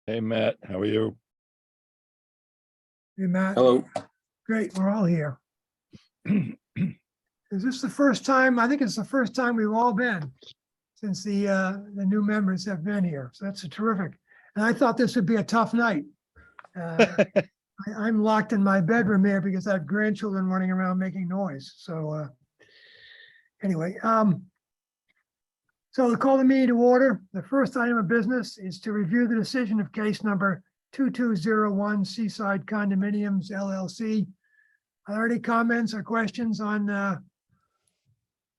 Hey, Matt, how are you? Hey, Matt. Hello. Great, we're all here. Is this the first time? I think it's the first time we've all been since the new members have been here. So that's a terrific. And I thought this would be a tough night. I'm locked in my bedroom here because I have grandchildren running around making noise. So anyway, so to call the meeting to order, the first item of business is to review the decision of case number 2201 Seaside Condominiums LLC. Are there any comments or questions on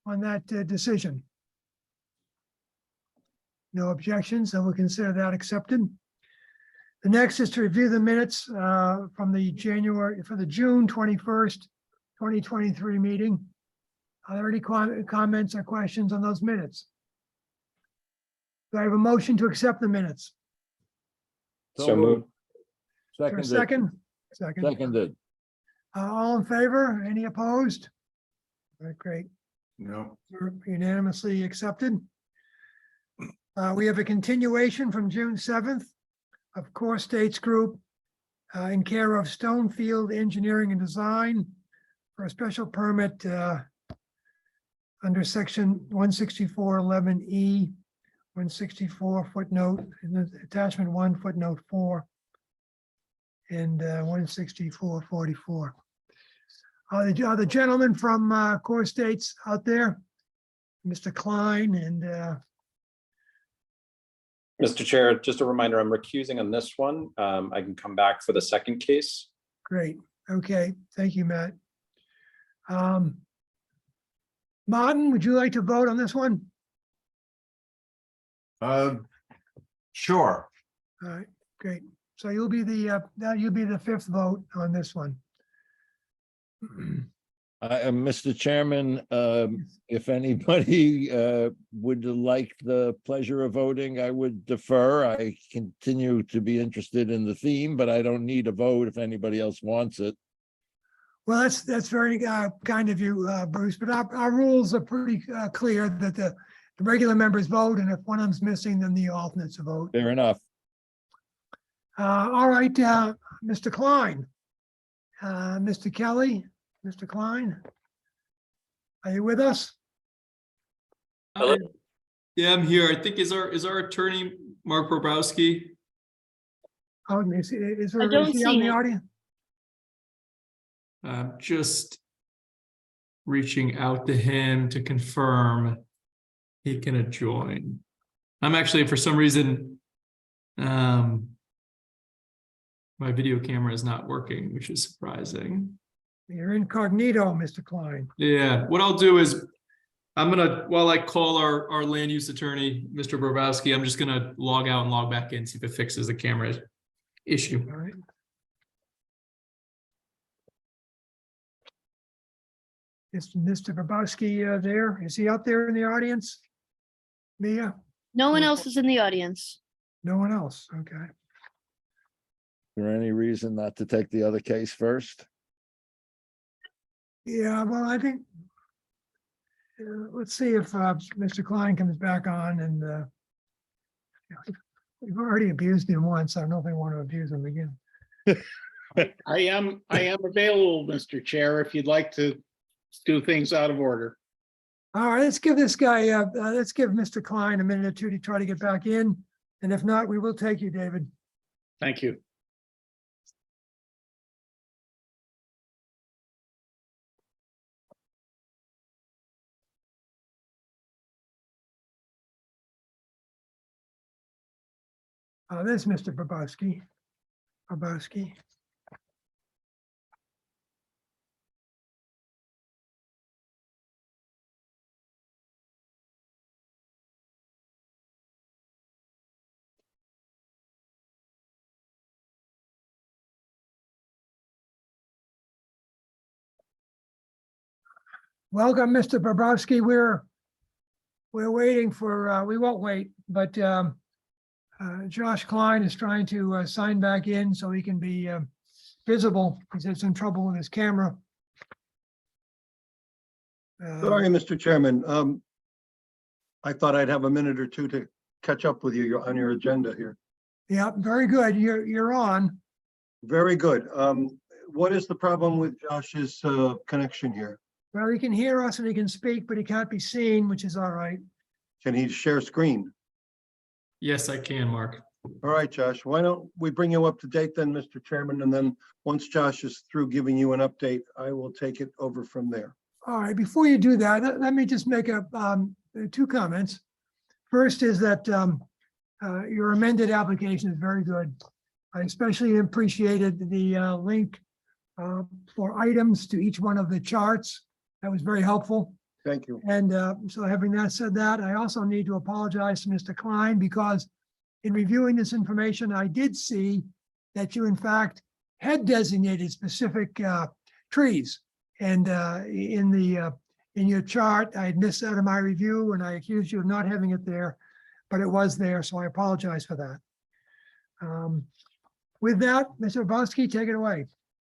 that decision? No objections, so we'll consider that accepted. The next is to review the minutes from the June 21st, 2023 meeting. Are there any comments or questions on those minutes? Do I have a motion to accept the minutes? So moved. For a Seconded. second? Second. Seconded. All in favor? Any opposed? All right, great. No. Unanimously accepted. We have a continuation from June 7th of Core States Group in care of Stonefield Engineering and Design for a special permit under section 164.11E, 164 footnote, and then attachment 1 footnote 4, and 164.44. Are the gentlemen from Core States out there? Mr. Klein and Mr. Chair, just a reminder, I'm recusing on this one. I can come back for the second case. great. Okay, thank you, Matt. Martin, would you like to vote on this one? Sure. All right, great. So you'll be the fifth vote on this one. Mr. Chairman, if anybody would like the pleasure of voting, I would defer. I continue to be interested in the theme, but I don't need a vote if anybody else wants it. Well, that's very kind of you, Bruce, but our rules are pretty clear that the regular members vote, and if one of them's missing, then the alternates vote. Fair enough. All right, Mr. Klein. Mr. Kelly, Mr. Klein. Are you with us? Yeah, I'm here. I think is our attorney Mark Bobrowski. Oh, is I there, don't is he see on the him. audience? Just reaching out to him to confirm he can join. I'm actually, for some reason, my video camera is not working, which is surprising. You're incognito, Mr. Klein. Yeah, what I'll do is while I call our land use attorney, Mr. Bobrowski, I'm just gonna log out and log back in, see if it fixes the camera issue. All right. Is Mr. Bobrowski there? Is he out there in the audience? Mia? No one else is in the audience. No one else, okay. Is there any reason not to take the other case first? Yeah, well, I think, let's see if Mr. Klein comes back on and we've already abused him once. I don't know if I want to abuse him again. I am available, Mr. Chair, if you'd like to do things out of order. All right, let's give this guy, let's give Mr. Klein a minute or two to try to get back in. And if not, we will take you, David. Thank you. There's Mr. Bobrowski. Bobrowski. Welcome, Mr. Bobrowski. We're waiting for, we won't wait, but Josh Klein is trying to sign back in so he can be visible. He's had some trouble with his camera. Sorry, Mr. Chairman. I thought I'd have a minute or two to catch up with you on your agenda here. Yeah, very good. You're on. Very good. What is the problem with Josh's connection here? Well, he can hear us and he can speak, but he can't be seen, which is all right. Can he share screen? Yes, I can, Mark. All right, Josh, why don't we bring you up to date then, Mr. Chairman, and then once Josh is through giving you an update, I will take it over from there. All right, before you do that, let me just make two comments. First is that your amended application is very good. I especially appreciated the link for items to each one of the charts. That was very helpful. Thank you. And so having said that, I also need to apologize to Mr. Klein because in reviewing this information, I did see that you in fact had designated specific trees. And in your chart, I had missed that in my review and I accused you of not having it there, but it was there, so I apologize for that. With that, Mr. Urbowski, take it away.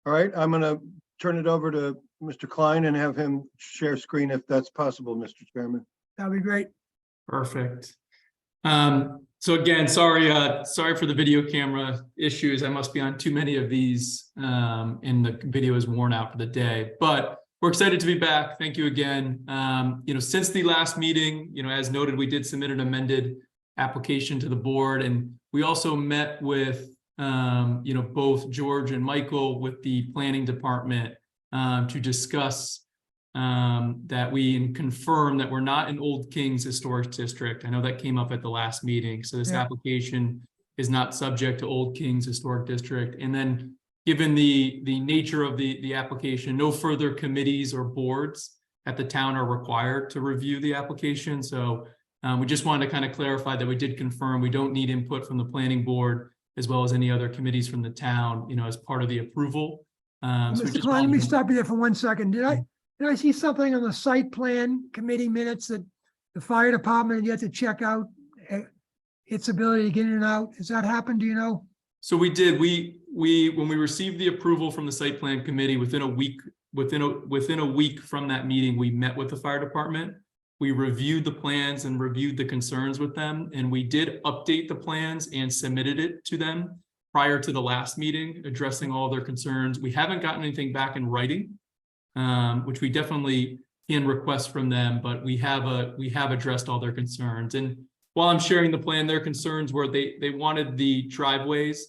All right, I'm gonna turn it over to Mr. Klein and have him share screen if that's possible, Mr. Chairman. That'd be great. Perfect. So again, sorry for the video camera issues. I must be on too many of these, and the video is worn out for the day, but we're excited to be back. Thank you again. Since the last meeting, as noted, we did submit an amended application to the board, and we also met with, both George and Michael with the planning department to discuss that we confirm that we're not in Old Kings Historic District. I know that came up at the last meeting. So this application is not subject to Old Kings Historic District. And then given the nature of the application, no further committees or boards at the town are required to review the application. So we just wanted to kind of clarify that we did confirm we don't need input from the planning board as well as any other committees from the town, as part of the approval. So Mr. Klein, let me stop you there for 1 second. Did I see something on the site plan committee minutes that the fire department had to check out its ability to get in and out? Has that happened? Do you know? So we did. We when we received the approval from the site plan committee within a week from that meeting, we met with the fire department. We reviewed the plans and reviewed the concerns with them, and we did update the plans and submitted it to them prior to the last meeting, addressing all their concerns. We haven't gotten anything back in writing, which we definitely can request from them, but we have addressed all their concerns. And while I'm sharing the plan, their concerns were they wanted the driveways.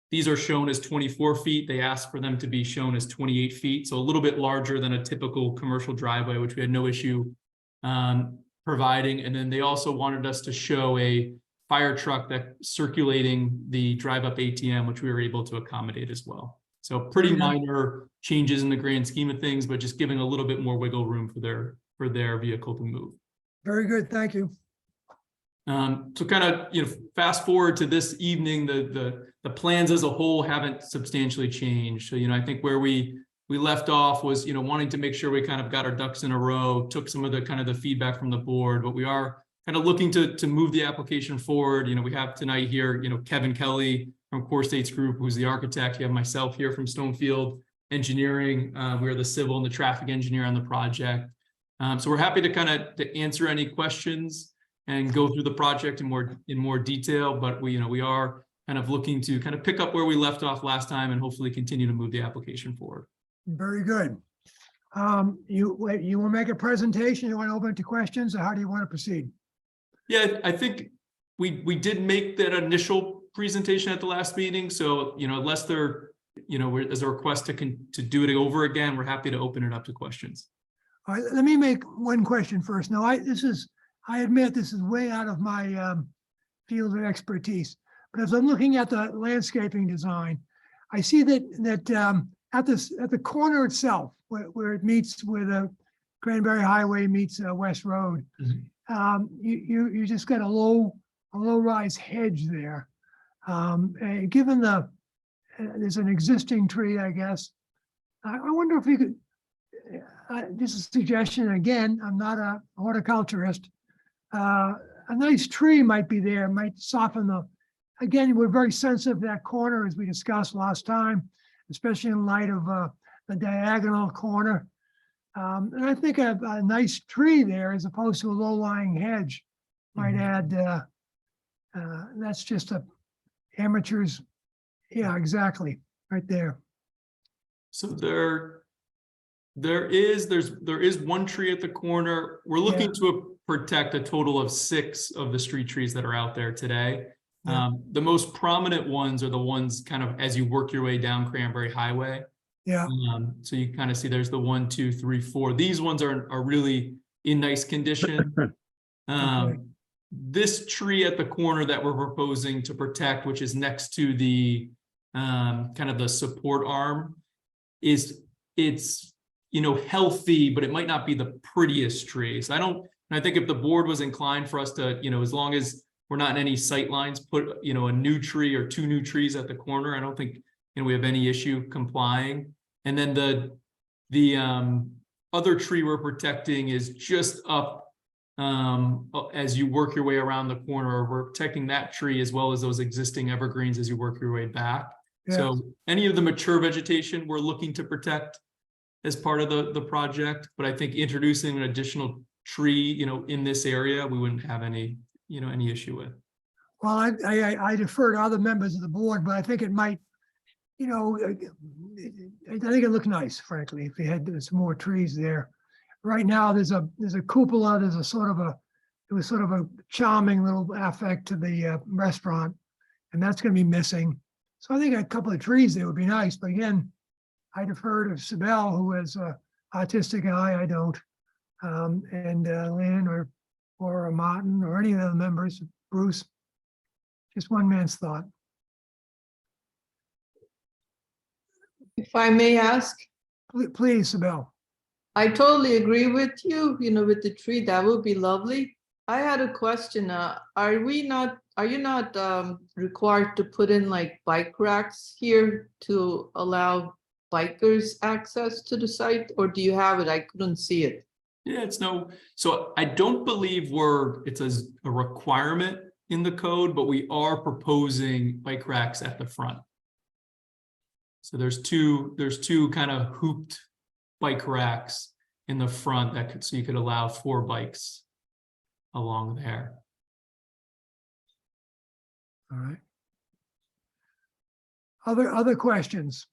These are shown as 24 feet. They asked for them to be shown as 28 feet. So a little bit larger than a typical commercial driveway, which we had no issue providing. And then they also wanted us to show a fire truck that circulating the drive up ATM, which we were able to accommodate as well. So pretty minor changes in the grand scheme of things, but just giving a little bit more wiggle room for their vehicle to move. Very good. Thank you. So kind of, fast forward to this evening, the plans as a whole haven't substantially changed. So, I think where we left off was, wanting to make sure we kind of got our ducks in a row, took some of the feedback from the board, but we are kind of looking to move the application forward. We have tonight here, Kevin Kelly from Core States Group, who's the architect. You have myself here from Stonefield Engineering. We're the civil and the traffic engineer on the project. So we're happy to answer any questions and go through the project in more detail, but we are kind of looking to pick up where we left off last time and hopefully continue to move the application forward. Very good. You will make a presentation. You want to open it to questions, or how do you want to proceed? Yeah, I think we did make that initial presentation at the last meeting. So, unless there's a request to do it over again, we're happy to open it up to questions. All right, let me make one question first. Now, I admit this is way out of my field of expertise, but as I'm looking at the landscaping design, I see that at the corner itself, where it meets where Cranberry Highway meets West Road, you just got a low rise hedge there. Given there's an existing tree, I guess. I wonder if you could. This is a suggestion. Again, I'm not a horticulturist. A nice tree might be there, might soften again, we're very sensitive to that corner as we discussed last time, especially in light of the diagonal corner. And I think a nice tree there as opposed to a low-lying hedge might add, that's just a amateurs. Yeah, exactly, right there. So there is one tree at the corner. We're looking to protect a total of 6 of the street trees that are out there today. Yeah. The most prominent ones are the ones kind of as you work your way down Cranberry Highway. Yeah, So you kind of see there's the 1, 2, 3, 4. These ones are really in nice condition. Okay. This tree at the corner that we're proposing to protect, which is next to the kind of the support arm, it's healthy, but it might not be the prettiest tree. So I think if the board was inclined for us to, as long as we're not in any sight lines, put a new tree or 2 new trees at the corner, I don't think we have any issue complying. And then the other tree we're protecting is just up as you work your way around the corner. We're protecting that tree as well as those existing evergreens as you work your way back. Yeah. So any of the mature vegetation we're looking to protect as part of the project, but I think introducing an additional tree, in this area, we wouldn't have any issue with. Well, I defer to other members of the board, but I think it might, I think it looked nice, frankly, if you had some more trees there. Right now, there's a cupola, it was sort of a charming little affect to the restaurant, and that's gonna be missing. So I think a couple of trees there would be nice, but again, I defer to Sibel, who has a artistic eye, I don't. And Lynn or Martin or any of the members, Bruce, just one man's thought. If I may ask, Please, Sibel. I totally agree with you, with the tree, that would be lovely. I had a question. Are you not required to put in like bike racks here to allow bikers access to the site, or do you have it? I couldn't see it. Yeah, so I don't believe it's a requirement in the code, but we are proposing bike racks at the front. So there's two kind of hooped bike racks in the front so you could allow 4 bikes along there. All right. Other questions?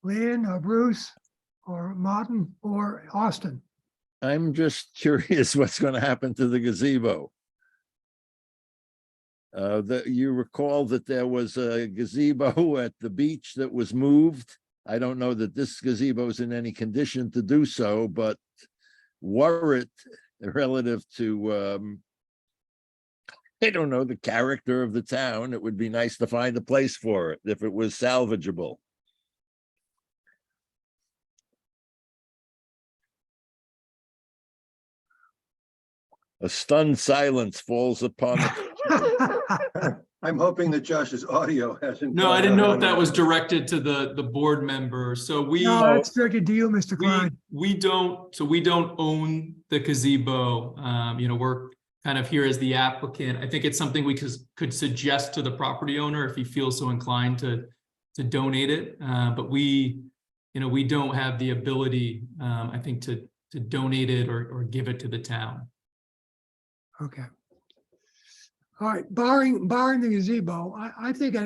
Lynn or Bruce or Martin or Austin? I'm just curious what's going to happen to the gazebo. You recall that there was a gazebo at the beach that was moved. I don't know that this gazebo is in any condition to do so, but were it relative to, I don't know, the character of the town, it would be nice to find a place for it if it was salvageable. A stunned silence falls upon the I'm hoping that Josh's audio hasn't. No, I gone didn't know out if that on was us. directed to the board member. So No, that's directed to you, Mr. Klein. we don't own the gazebo. We're kind of here as the applicant. I think it's something we could suggest to the property owner if he feels so inclined to donate it. But we don't have the ability, I think, to donate it or give it to the town. Okay. All right, barring the gazebo, I think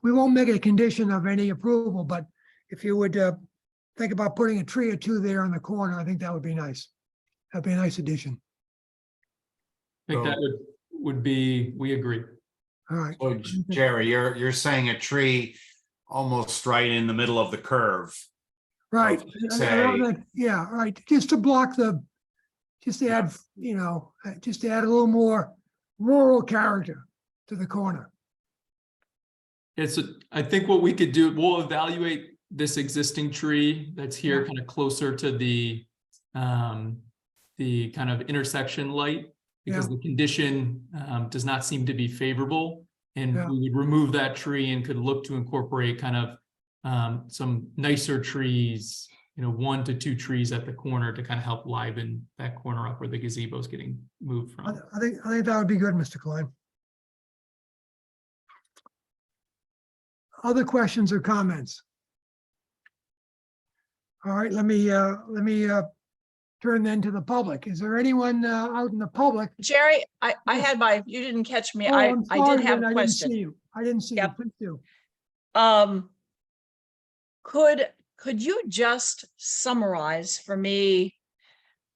we won't make it a condition of any approval, but if you would think about putting a tree or 2 there in the corner, I think that would be nice. That'd be a nice addition. I think that would be, we agree. All right. So Jerry, you're saying a tree almost right in the middle of the curve. Right. Say- Around that- Yeah, right. Just to block just to add, just to add a little more rural character to the corner. I think what we could do, we'll evaluate this existing tree that's here kind of closer to the kind of intersection light, because the condition does not seem to be favorable. And we would remove that tree and could look to incorporate kind of some nicer trees, 1 to 2 trees at the corner to kind of help liven that corner up where the gazebo is getting moved from. I think that would be good, Mr. Klein. Other questions or comments? All right, let me turn then to the public. Is there anyone out in the public? Jerry, I had you didn't catch me. Oh, I I'm did sorry, have Lynn, a I didn't see question. you. I didn't see you. Yep. Please do. Could you just summarize for me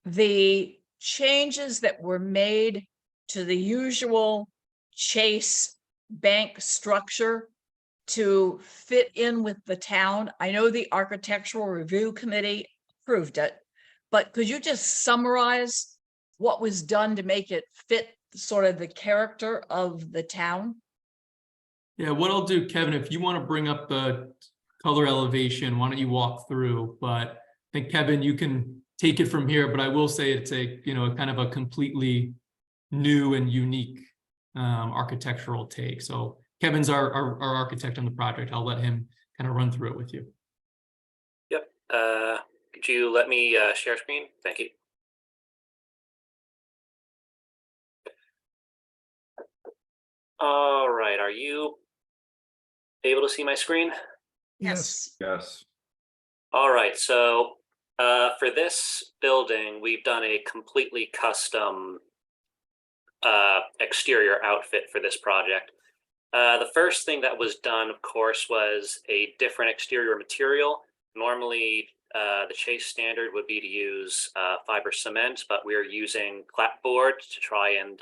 the changes that were made to the usual Chase Bank structure to fit in with the town? I know the Architectural Review Committee approved it, but could you just summarize what was done to make it fit sort of the character of the town? Yeah, what I'll do, Kevin, if you want to bring up the color elevation, why don't you walk through? But I think, Kevin, you can take it from here, but I will say it's a, kind of a completely new and unique architectural take. So Kevin's our architect on the project. I'll let him kind of run through it with you. Yep. Could you let me share screen? Thank you. All right. Are you able to see my screen? Yes. Yes. All right. So for this building, we've done a completely custom exterior outfit for this project. The first thing that was done, of course, was a different exterior material. Normally, the Chase standard would be to use fiber cement, but we're using clapboard to try and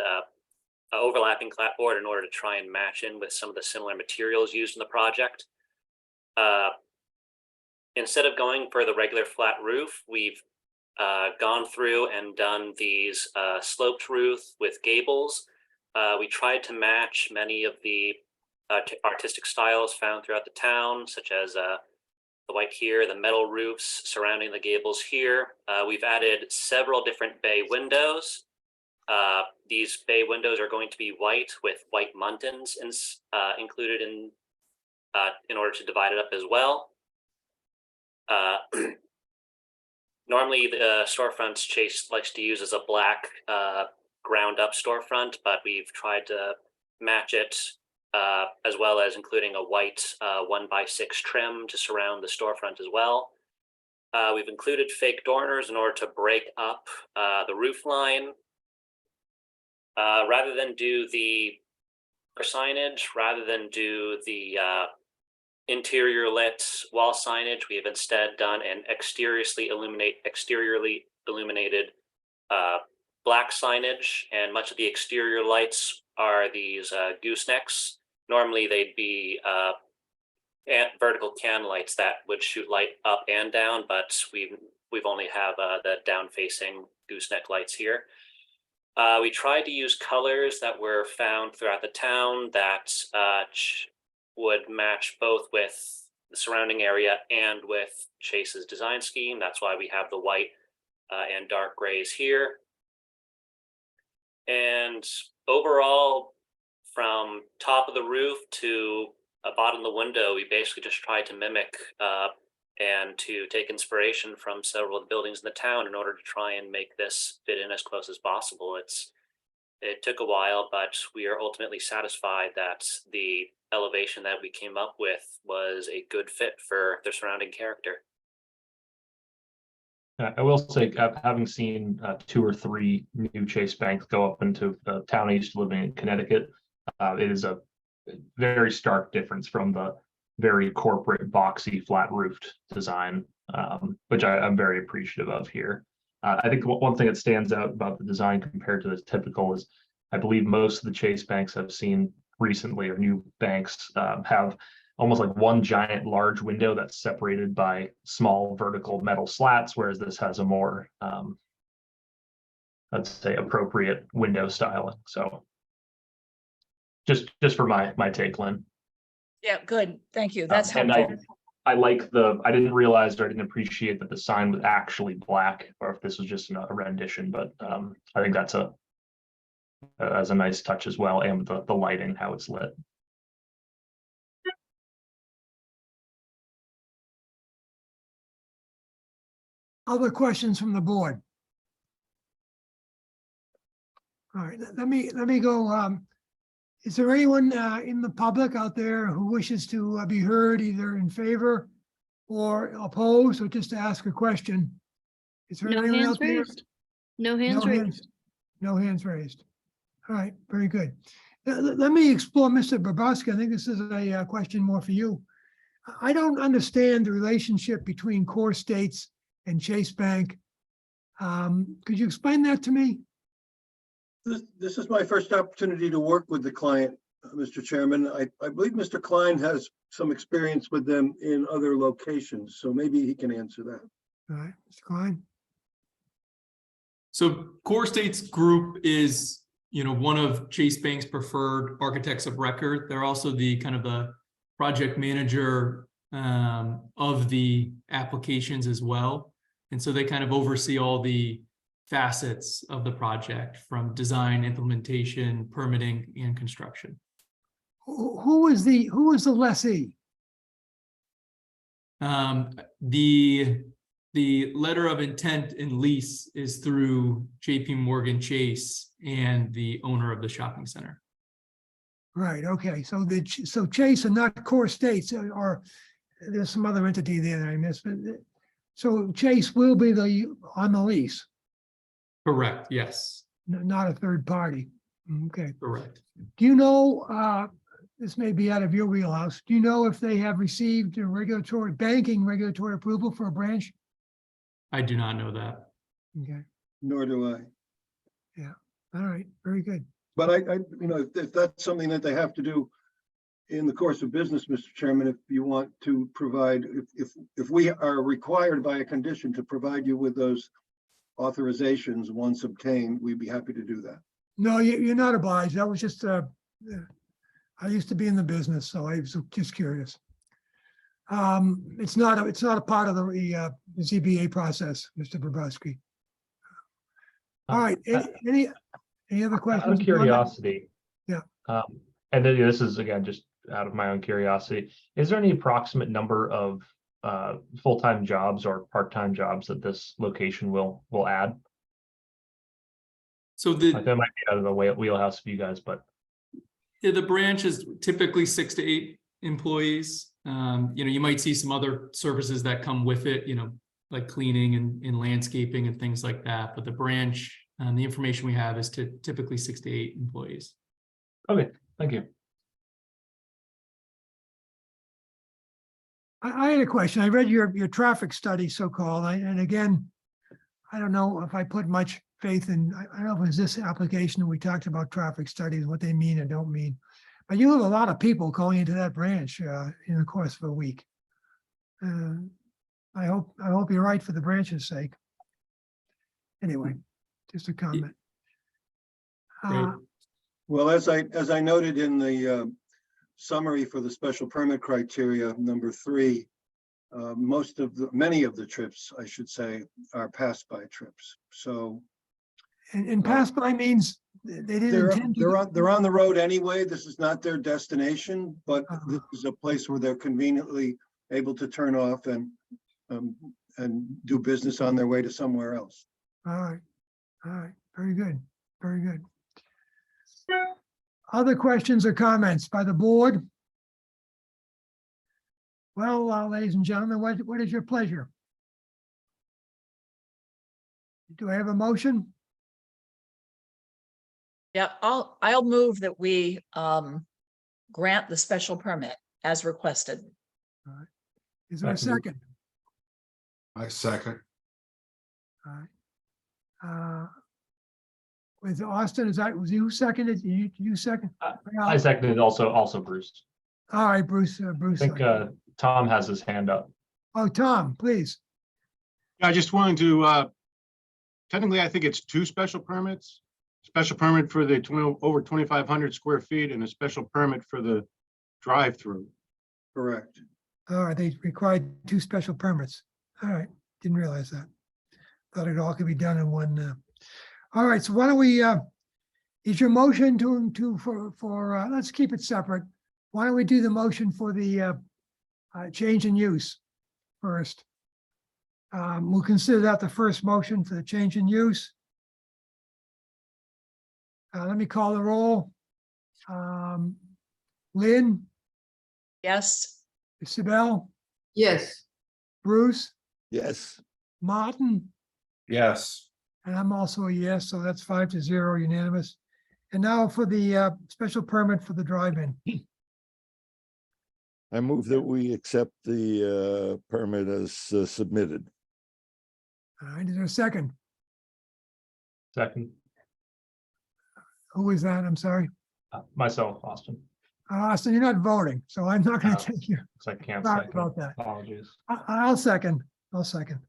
overlapping clapboard in order to try and match in with some of the similar materials used in the project. Instead of going for the regular flat roof, we've gone through and done these sloped roof with gables. We tried to match many of the artistic styles found throughout the town, such as the white here, the metal roofs surrounding the gables here. We've added several different bay windows. These bay windows are going to be white with white muntins included in order to divide it up as well. Normally the storefronts Chase likes to use as a black ground up storefront, but we've tried to match it as well as including a white 1x6 trim to surround the storefront as well. We've included fake dormers in order to break up the roof line. Rather than do the signage, rather than do the interior lit wall signage, we have instead done an exteriorly illuminated black signage, and much of the exterior lights are these goosenecks. Normally they'd be vertical can lights that would shoot light up and down, but we've only have the down facing gooseneck lights here. We tried to use colors that were found throughout the town that would match both with the surrounding area and with Chase's design scheme. That's why we have the white and dark grays here. And overall, from top of the roof to bottom of the window, we basically just tried to mimic and to take inspiration from several of the buildings in the town in order to try and make this fit in as close as possible. It took a while, but we are ultimately satisfied that the elevation that we came up with was a good fit for the surrounding character. I will say, having seen 2 or 3 new Chase banks go up into the town I used to living in Connecticut, it is a very stark difference from the very corporate, boxy, flat-roofed design, which I'm very appreciative of here. I think one thing that stands out about the design compared to the typical is, I believe most of the Chase banks I've seen recently, or new banks, have almost like one giant large window that's separated by small vertical metal slats, whereas this has a more, let's say, appropriate window styling. So just for my take, Lynn. Yeah, good. Thank you. That's And helpful. I like I didn't realize, or I didn't appreciate that the sign was actually black, or if this was just a rendition, but I think that's as a nice touch as well, and with the lighting, how it's lit. Other questions from the board? All right, let me go. Is there anyone in the public out there who wishes to be heard either in favor or opposed, or just to ask a question? Is there No anyone hands out there? raised. No hands raised. No hands raised. All right, very good. Let me explore, Mr. Bobrowski. I think this is a question more for you. I don't understand the relationship between Core States and Chase Bank. Could you explain that to me? This is my first opportunity to work with the client, Mr. Chairman. I believe Mr. Klein has some experience with them in other locations, so maybe he can answer that. All right, Mr. Klein. So Core States Group is, one of Chase Bank's preferred architects of record. They're also the kind of the project manager of the applications as well. And so they kind of oversee all the facets of the project, from design, implementation, permitting, and construction. Who is the lessee? The letter of intent and lease is through JP Morgan Chase and the owner of the shopping center. Right, okay, so so Chase and not Core States, or there's some other entity there that I missed, but so Chase will be on the lease, Correct, yes, not a third party. Okay, correct. do you know, this may be out of your wheelhouse, do you know if they have received a banking regulatory approval for a branch? I do not know that. Okay, Nor do I. all right, very good. But if that's something that they have to do in the course of business, Mr. Chairman, if you want to provide, if we are required by a condition to provide you with those authorizations once obtained, we'd be happy to do that. No, you're not obliged. That was just, I used to be in the business, so I was just curious. It's not a part of the ZBA process, Mr. Bobrowski. All right, any other questions? Out of curiosity. Yeah. And then this is again, just out of my own curiosity, is there any approximate number of full-time jobs or part-time jobs that this location will add? So That might be out of the wheelhouse of you guys, but the branch is typically 6 to 8 employees. You might see some other services that come with it, like cleaning and landscaping and things like that. But the branch, the information we have is typically 6 to 8 employees. okay, thank you. I had a question. I read your traffic study, so-called, and again, I don't know if I put much faith in, I don't know if it was this application that we talked about traffic studies, what they mean and don't mean. But you have a lot of people going into that branch in the course of a week. I hope you're right for the branch's sake. Anyway, just a comment. Great. Well, as I noted in the summary for the special permit criteria, number 3, many of the trips, I should say, are pass-by trips. So And pass by means they didn't intend to. they're on the road anyway. This is not their destination, but this is a place where they're conveniently able to turn off and do business on their way to somewhere else. All right, very good, very good. Other questions or comments by the board? Well, ladies and gentlemen, what is your pleasure? Do I have a motion? Yeah, I'll move that we grant the special permit as requested. Is there a second? I second. All right. With Austin, was you seconded? You second? I seconded also Bruce. All right, Bruce. I Bruce. think Tom has his hand up. Oh, Tom, please. I just wanted to, technically, I think it's 2 special permits. Special permit for the over 2,500 square feet and a special permit for the drive-through. Correct. All right, they required 2 special permits. All right, didn't realize that. Thought it all could be done in one. All right, so why don't we, is your motion for let's keep it separate. Why don't we do the motion for the change in use first? We'll consider that the first motion for the change in use. Let me call the roll. Lynn, Yes, Isabel, Yes, Bruce, Yes, Martin, Yes. And I'm also a yes, so that's 5-0 unanimous. And now for the special permit for the drive-in. I move that we accept the permit as submitted. All right, is there a second? Second, Who is that? I'm sorry. myself, Austin. Austin, you're not voting, so I'm not going No. to take you. So I can't Sorry second. about that. Apologies. I'll second. I'll second.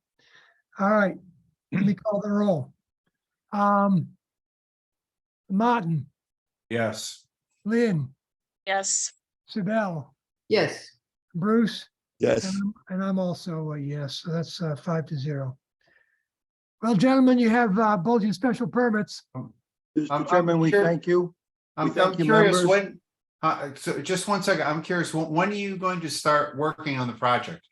All right, let me call the roll. Martin, Yes. Lynn, Yes, Sibel, Yes, Bruce, Yes, and I'm also a yes, so that's 5-0. Well, gentlemen, you have both your special permits. Mr. I'm Chairman, we curious- thank you. We I'm thank you, curious members. when, so just one second, I'm curious, when are you going to start working on the project?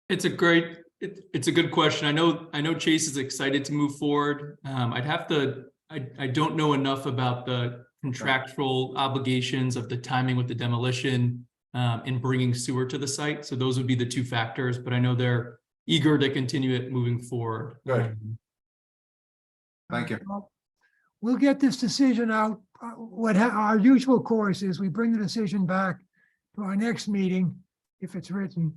It's a good question. I know Chase is excited to move forward. I don't know enough about the contractual obligations of the timing with the demolition and bringing sewer to the site. So those would be the two factors, but I know they're eager to continue it moving forward. Good. Thank you. Well, we'll get this decision out. Our usual course is we bring the decision back to our next meeting, if it's written.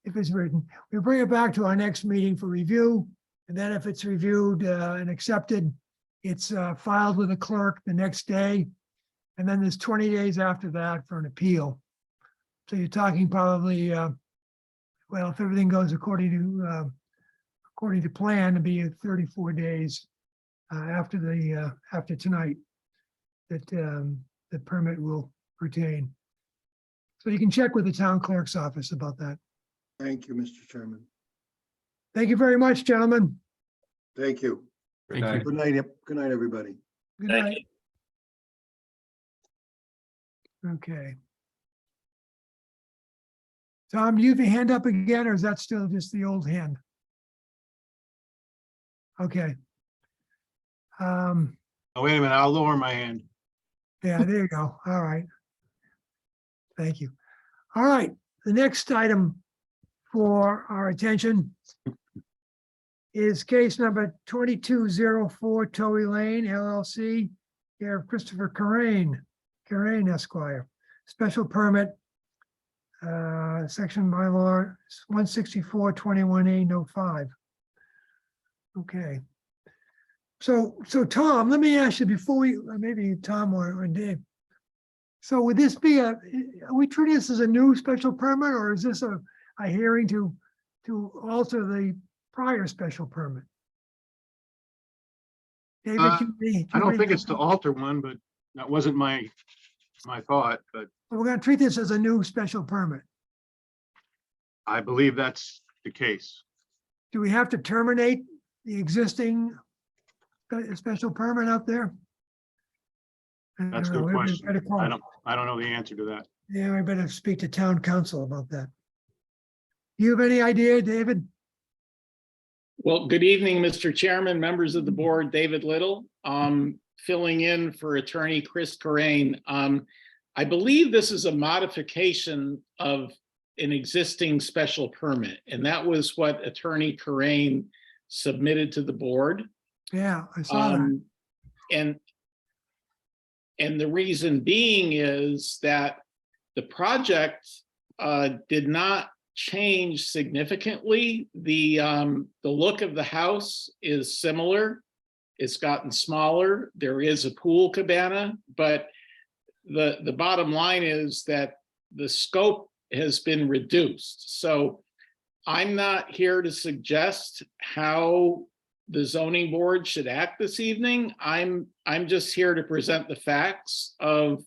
If it's written, we bring it back to our next meeting for review. And then if it's reviewed and accepted, it's filed with the clerk the next day. And then there's 20 days after that for an appeal. So you're talking probably, well, if everything goes according to plan, it'd be 34 days after tonight that the permit will pertain. So you can check with the town clerk's office about that. Thank you, Mr. Chairman. Thank you very much, gentlemen. Thank you. Thank you. Good night, everybody. Good Thank night. Okay. Tom, do you have your hand up again, or is that still just the old hand? Okay. Oh, wait a minute, I'll lower my hand. Yeah, there you go. All right. Thank you. All right, the next item for our attention is case number 2204 Tory Lane LLC, care of Christopher Carrain Esquire. Special permit, section bylaw 164-21A, no 5. Okay. So Tom, let me ask you before maybe Tom or Dave. So would this be are we treating this as a new special permit, or is this a hearing to alter the prior special permit? David, I don't think it's to alter one, but that wasn't my thought, but We're gonna treat this as a new special permit. I believe that's the case. Do we have to terminate the existing special permit out there? I That's a don't good know, we question. better call- I don't know the answer to that. Yeah, we better speak to town council about that. You have any idea, David? Well, good evening, Mr. Chairman, members of the board, David Little, filling in for Attorney Chris Carrain. I believe this is a modification of an existing special permit, and that was what Attorney Carrain submitted to the board. Yeah, I saw that. And the reason being is that the project did not change significantly. The look of the house is similar. It's gotten smaller. There is a pool cabana, but the bottom line is that the scope has been reduced. So I'm not here to suggest how the zoning board should act this evening. I'm just here to present the facts of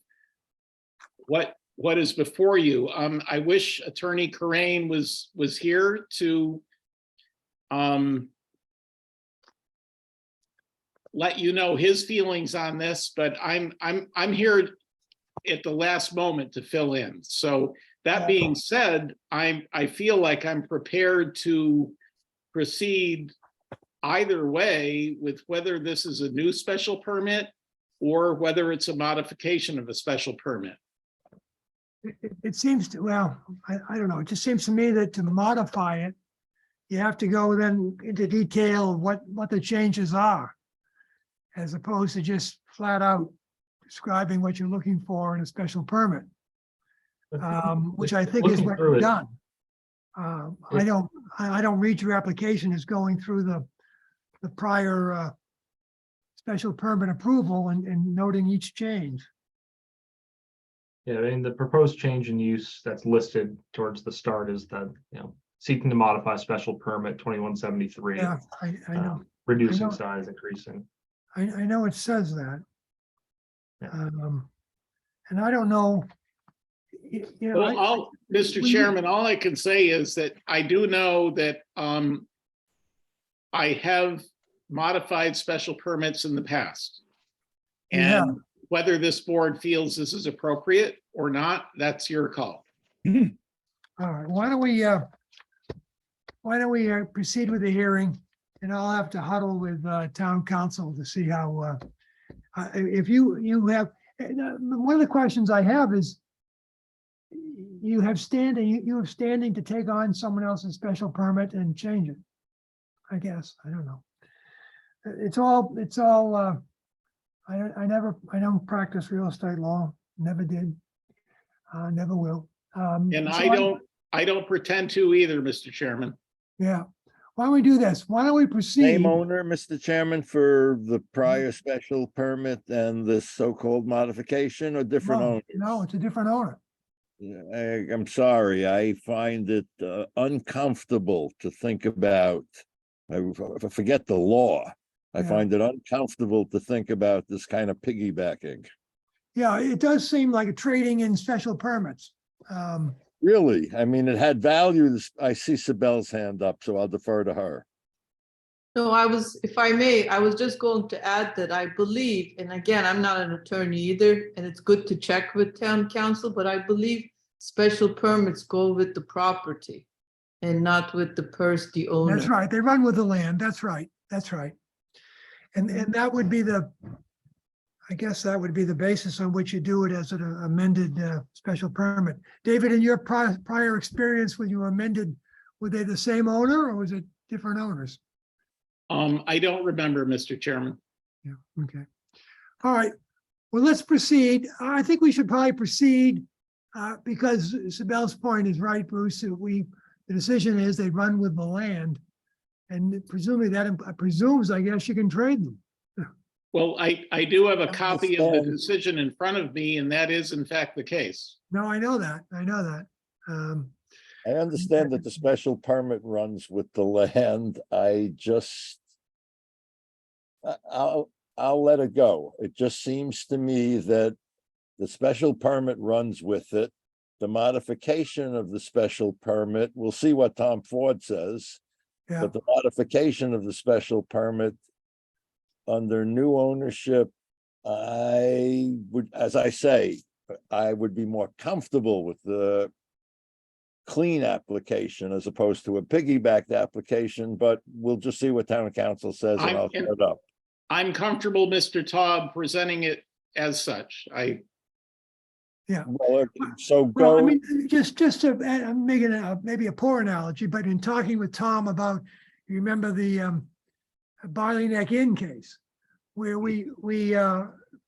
what is before you. I wish Attorney Carrain was here to let you know his feelings on this, but I'm here at the last moment to fill in. So that being said, I feel like I'm prepared to proceed either way with whether this is a new special permit or whether it's a modification of a special permit. It seems to, well, I don't know, it just seems to me that to modify it, you have to go then into detail of what the changes are, as opposed to just flat out describing what you're looking for in a special permit, which I think is Looking what through you've it- done. I don't read your application as going through the prior special permit approval and noting each change. Yeah, I mean, the proposed change in use that's listed towards the start is that, seeking to modify special permit 2173. Yeah, I know. Reducing I know. size, increasing. I know it says that. Yeah. And I don't know. Well, Mr. when you- Chairman, all I can say is that I do know that I have modified special permits in the past. Yeah. And whether this board feels this is appropriate or not, that's your call. All right, why don't we proceed with the hearing? And I'll have to huddle with town council to see how, if you have, one of the questions I have is, you have standing to take on someone else's special permit and change it. I guess, I don't know. It's all, I don't practice real estate law, never did, never will. And So I don't pretend to either, Mr. Chairman. Yeah, why don't we do this? Why don't we proceed? Same owner, Mr. Chairman, for the prior special permit and the so-called modification, or different No, owners? no, it's a different owner. I'm sorry, I find it uncomfortable to think about. I forget the law. I Yeah. find it uncomfortable to think about this kind of piggybacking. Yeah, it does seem like a trading in special permits. Really, I mean, it had value. I see Sibel's hand up, so I'll defer to her. No, if I may, I was just going to add that I believe, and again, I'm not an attorney either, and it's good to check with town council, but I believe special permits go with the property and not with the owner. That's right, they run with the land, that's right, that's right. And that would be I guess that would be the basis on which you do it as an amended special permit. David, in your prior experience when you amended, were they the same owner or was it different owners? I don't remember, Mr. Chairman. Yeah, okay. All right, well, let's proceed. I think we should probably proceed because Sibel's point is right, Bruce. The decision is they run with the land. And presumably that presumes, I guess, you can trade them. Well, I do have a copy of the understand. decision in front of me, and that is in fact the case. No, I know that. I understand that the special permit runs with the land. I'll let it go. It just seems to me that the special permit runs with it. The modification of the special permit, we'll see what Tom Ford says. Yeah, But the modification of the special permit under new ownership, I would, as I say, I would be more comfortable with the clean application as opposed to a piggybacked application, but we'll just see what town council says and I'll set it up. I'm comfortable, Mr. Taub, presenting it as such. Well, so well, I go, mean, just to, I'm making maybe a poor analogy, but in talking with Tom about, you remember the Barley Neck Inn case, where we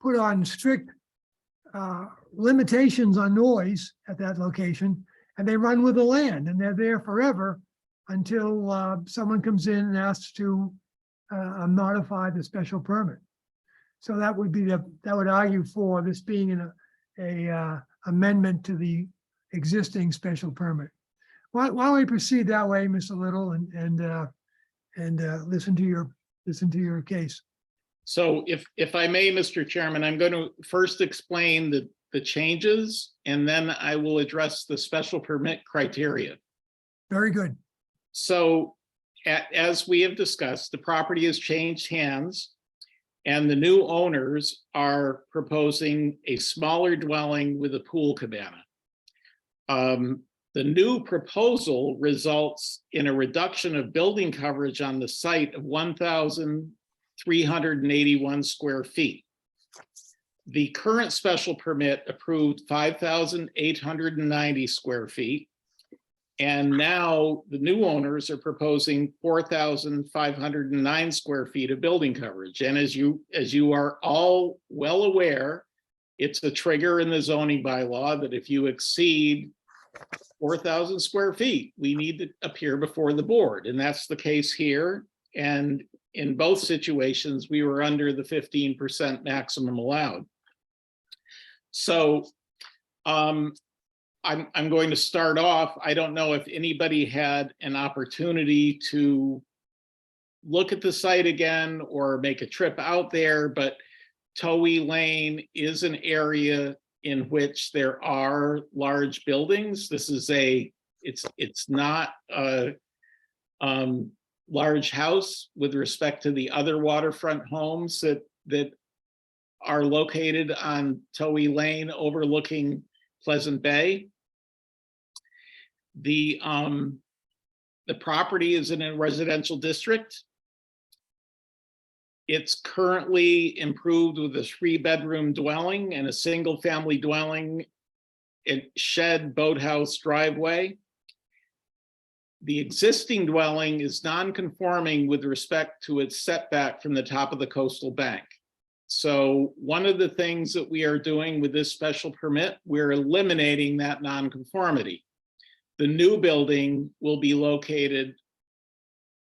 put on strict limitations on noise at that location, and they run with the land, and they're there forever until someone comes in and asks to modify the special permit. So that would be that would argue for this being in a amendment to the existing special permit. Why don't we proceed that way, Mr. Little, and listen to your case. So if I may, Mr. Chairman, I'm going to first explain the changes, and then I will address the special permit criteria. Very good. So as we have discussed, the property has changed hands, and the new owners are proposing a smaller dwelling with a pool cabana. The new proposal results in a reduction of building coverage on the site of 1,381 square feet. The current special permit approved 5,890 square feet. And now the new owners are proposing 4,509 square feet of building coverage. And as you are all well aware, it's a trigger in the zoning bylaw that if you exceed 4,000 square feet, we need to appear before the board. And that's the case here. And in both situations, we were under the 15% maximum allowed. So I'm going to start off. I don't know if anybody had an opportunity to look at the site again or make a trip out there, but Towey Lane is an area in which there are large buildings. This is it's not a large house with respect to the other waterfront homes that are located on Towey Lane overlooking Pleasant Bay. The property is in a residential district. It's currently improved with a 3-bedroom dwelling and a single-family dwelling, a shed, boathouse, driveway. The existing dwelling is non-conforming with respect to its setback from the top of the coastal bank. So one of the things that we are doing with this special permit, we're eliminating that non-conformity. The new building will be located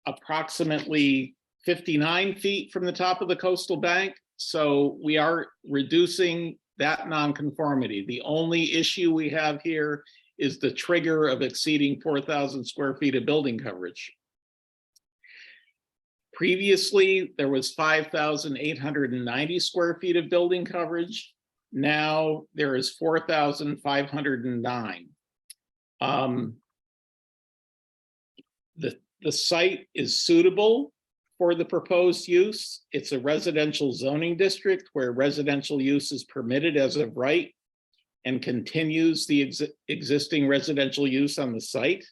approximately 59 feet from the top of the coastal bank. So we are reducing that nonconformity. The only issue we have here is the trigger of exceeding 4,000 square feet of building coverage. Previously, there was 5,890 square feet of building coverage. Now there is 4,509. The site is suitable for the proposed use. It's a residential zoning district where residential use is permitted as of right and continues the existing residential use on the site.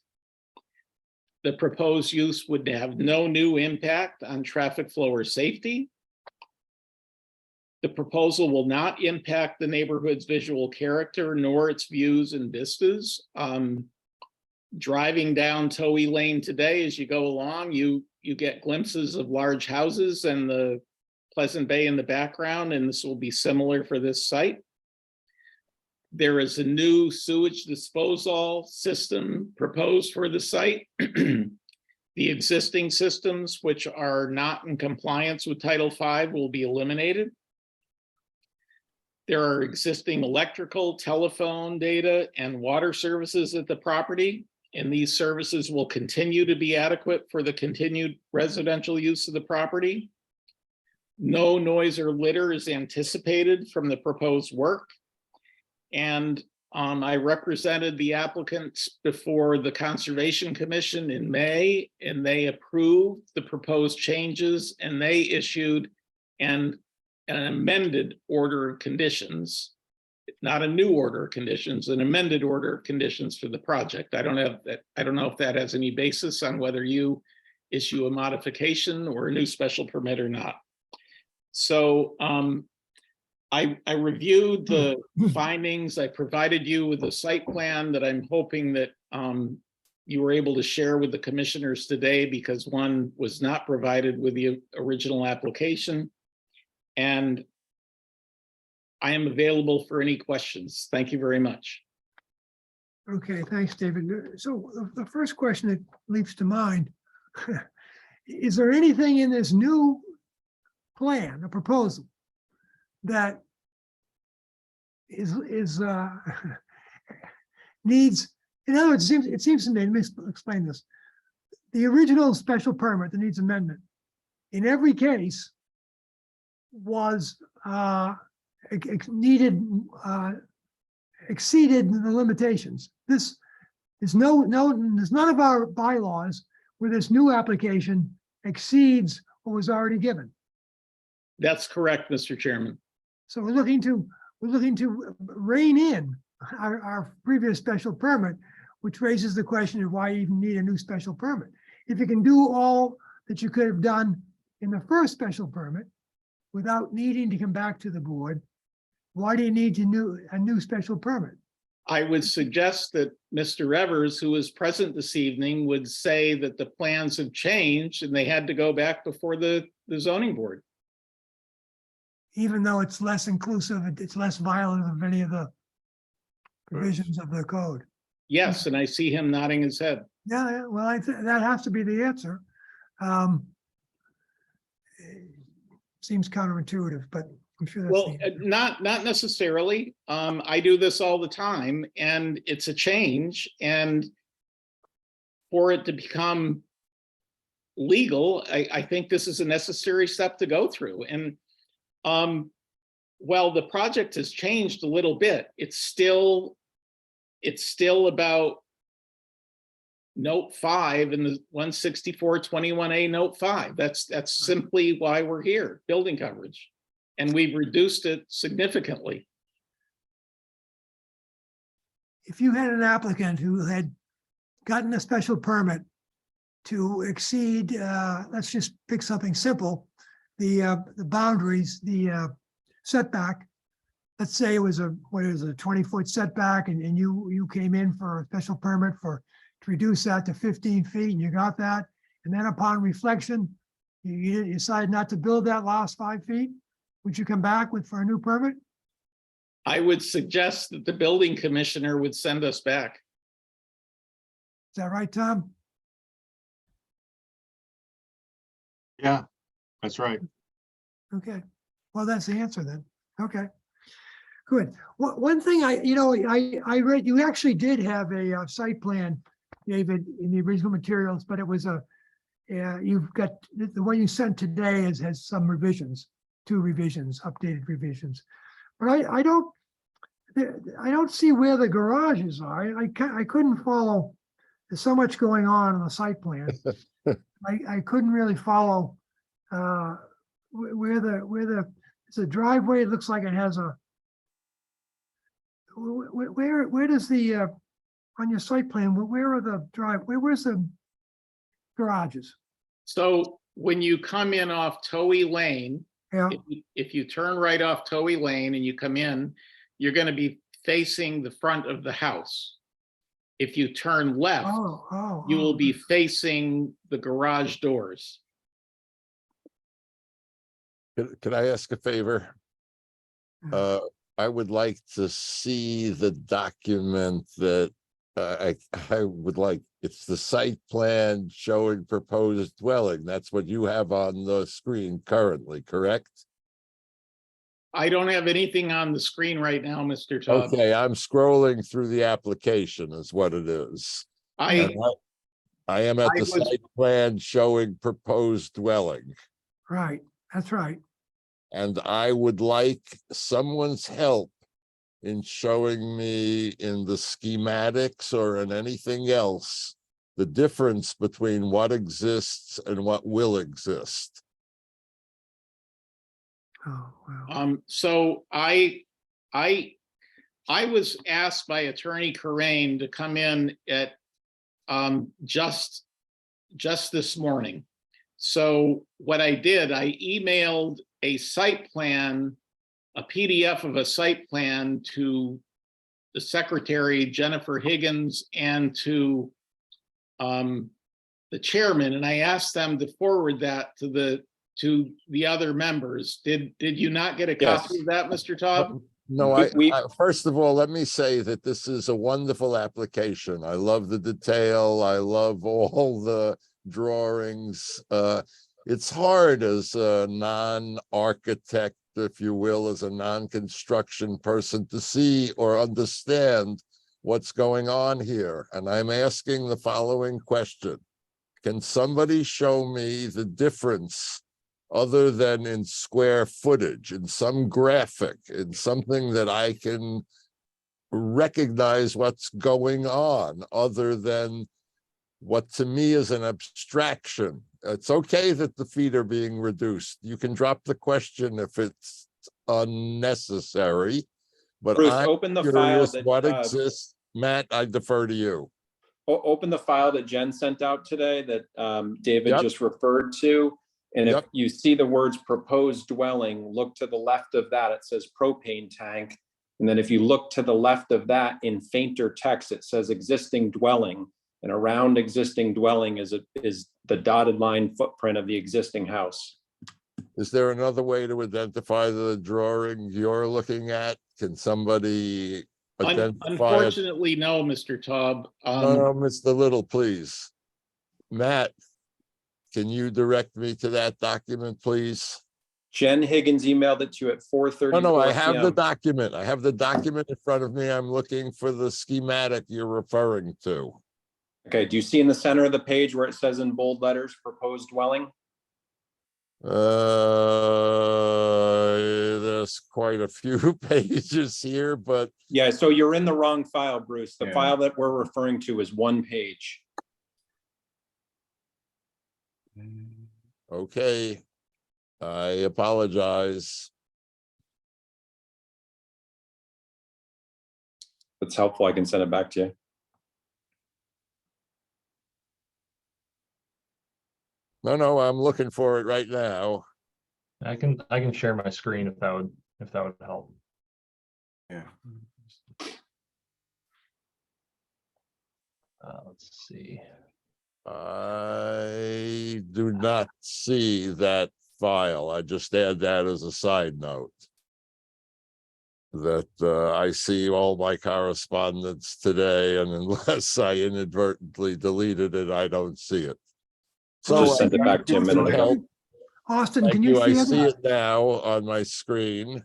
The proposed use would have no new impact on traffic flow or safety. The proposal will not impact the neighborhood's visual character nor its views and vistas. Driving down Towey Lane today, as you go along, you get glimpses of large houses and the Pleasant Bay in the background, and this will be similar for this site. There is a new sewage disposal system proposed for the site. The existing systems, which are not in compliance with Title V, will be eliminated. There are existing electrical, telephone data, and water services at the property, and these services will continue to be adequate for the continued residential use of the property. No noise or litter is anticipated from the proposed work. And I represented the applicants before the Conservation Commission in May, and they approved the proposed changes, and they issued an amended order of conditions, not a new order of conditions, an amended order of conditions for the project. I don't know if that has any basis on whether you issue a modification or a new special permit or not. So I reviewed the findings. I provided you with a site plan that I'm hoping that you were able to share with the commissioners today, because one was not provided with the original application. And I am available for any questions. Thank you very much. Okay, thanks, David. So the first question that leaps to mind, is there anything in this new plan, a proposal, that needs, in other words, it seems to me, let me explain this. The original special permit that needs amendment, in every case, was exceeded the limitations. This is there's none of our bylaws where this new application exceeds what was already given. That's correct, Mr. Chairman. So we're looking to rein in our previous special permit, which raises the question of why you even need a new special permit. If you can do all that you could have done in the first special permit without needing to come back to the board, why do you need a new special permit? I would suggest that Mr. Evers, who is present this evening, would say that the plans have changed and they had to go back before the zoning board. Even though it's less inclusive, it's less violent of any of the provisions of the code. Yes, and I see him nodding his head. Yeah, well, that has to be the answer. Seems counterintuitive, but I'm sure that's Well, the answer. not necessarily. I do this all the time and it's a change, and for it to become legal, I think this is a necessary step to go through. And well, the project has changed a little bit. It's still about note 5 in the 164-21A note 5. That's simply why we're here, building coverage. And we've reduced it significantly. If you had an applicant who had gotten a special permit to exceed, let's just pick something simple, the boundaries, the setback, let's say it was a 20-foot setback, and you came in for a special permit to reduce that to 15 feet, and you got that, and then upon reflection, you decide not to build that last 5 feet, would you come back for a new permit? I would suggest that the building commissioner would send us back. Is that right, Tom? Yeah, that's right. Okay, well, that's the answer then. Okay, good. One thing I read, you actually did have a site plan, David, in the original materials, but it was you've got, the one you sent today has some revisions, 2 revisions, updated revisions. But I don't see where the garages are. I couldn't follow. There's so much going on the site plan. I couldn't really follow where it's a driveway. It looks like it has a, where does the on your site plan, where are the where's the garages? So when you come in off Towie Lane, Yeah, if you turn right off Towie Lane and you come in, you're going to be facing the front of the house. If you turn left, you will be facing the garage doors. Could I ask a favor? I would like to see the document that I would like. It's the site plan showing proposed dwelling. That's what you have on the screen currently, correct? I don't have anything on the screen right now, Mr. Todd. Okay, I'm scrolling through the application is what it is. And I am at the site plan showing proposed dwelling. right, that's right. And I would like someone's help in showing me in the schematics or in anything else, the difference between what exists and what will exist. Oh, wow. So I was asked by Attorney Corain to come in at just this morning. So what I did, I emailed a site plan, a PDF of a site plan to the secretary, Jennifer Higgins, and to the chairman, and I asked them to forward that to the other members. Did you not get a copy of that, Mr. Todd? No, I first of all, let me say that this is a wonderful application. I love the detail. I love all the drawings. It's hard as a non-architect, if you will, as a non-construction person to see or understand what's going on here. And I'm asking the following question. Can somebody show me the difference other than in square footage, in some graphic, in something that I can recognize what's going on, other than what to me is an abstraction? It's okay that the feet are being reduced. You can drop the question if it's unnecessary, but Bruce, I'm open the file curious that, what exists. Matt, I defer to you. Open the file that Jen sent out today that David Yep. just referred to. And if Yep. you see the words proposed dwelling, look to the left of that. It says propane tank. And then if you look to the left of that in fainter text, it says existing dwelling. And around existing dwelling is the dotted line footprint of the existing house. Is there another way to identify the drawing you're looking at? Can somebody identify it? Unfortunately, no, Mr. Taub. No, Mr. Little, please. Matt, can you direct me to that document, please? Jen Higgins emailed it to you at 4:34 No, I have the PM. document. I have the document in front of me. I'm looking for the schematic you're referring to. Okay, do you see in the center of the page where it says in bold letters, proposed dwelling? There's quite a few pages here, but Yeah, so you're in the wrong file, Bruce. The Yeah. file that we're referring to is one page. okay. I apologize. If it's helpful, I can send it back to you. No, I'm looking for it right now. I can share my screen if that would help. Yeah. Let's see. I do not see that file. I just add that as a side note. That I see all my correspondence today, and unless I inadvertently deleted it, I don't see it. So Just send it back to you a minute ago. help. Austin, Thank can you I see see it? it now on my screen.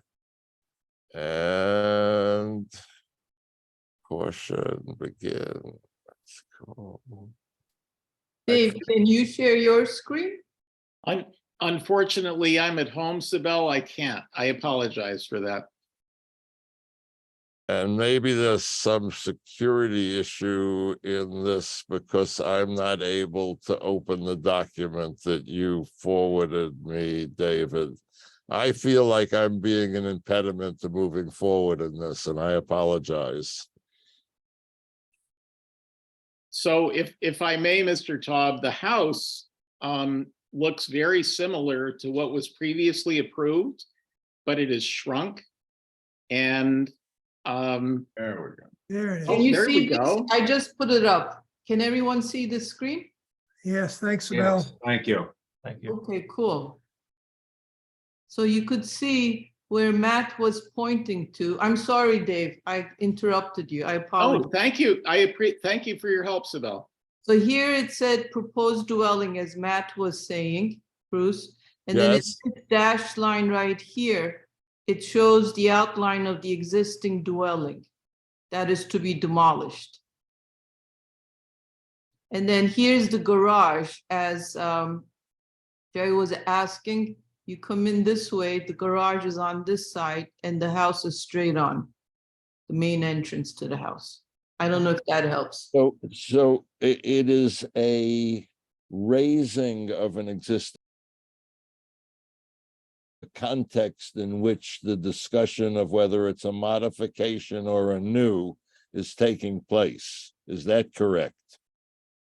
And portion begin. Let's go. Dave, can you share your screen? Unfortunately, I'm at home, Sibel. I can't. I apologize for that. And maybe there's some security issue in this because I'm not able to open the document that you forwarded me, David. I feel like I'm being an impediment to moving forward in this, and I apologize. So if I may, Mr. Taub, the house looks very similar to what was previously approved, but it is shrunk. And There we go. There it is. Can you there we see this? go. I just put it up. Can everyone see the screen? Yes, thanks, Yes, Mel. thank you. Thank you. Okay, cool. So you could see where Matt was pointing to. I'm sorry, Dave, I interrupted you. I apologize. Oh, thank you. Thank you for your help, Sibel. So here it said proposed dwelling, as Matt was saying, Bruce. And then it's Yes. this dashed line right here. It shows the outline of the existing dwelling that is to be demolished. And then here's the garage, as Jerry was asking. You come in this way, the garage is on this side, and the house is straight on, the main entrance to the house. I don't know if that helps. So it is a raising of an existing context in which the discussion of whether it's a modification or a new is taking place. Is that correct?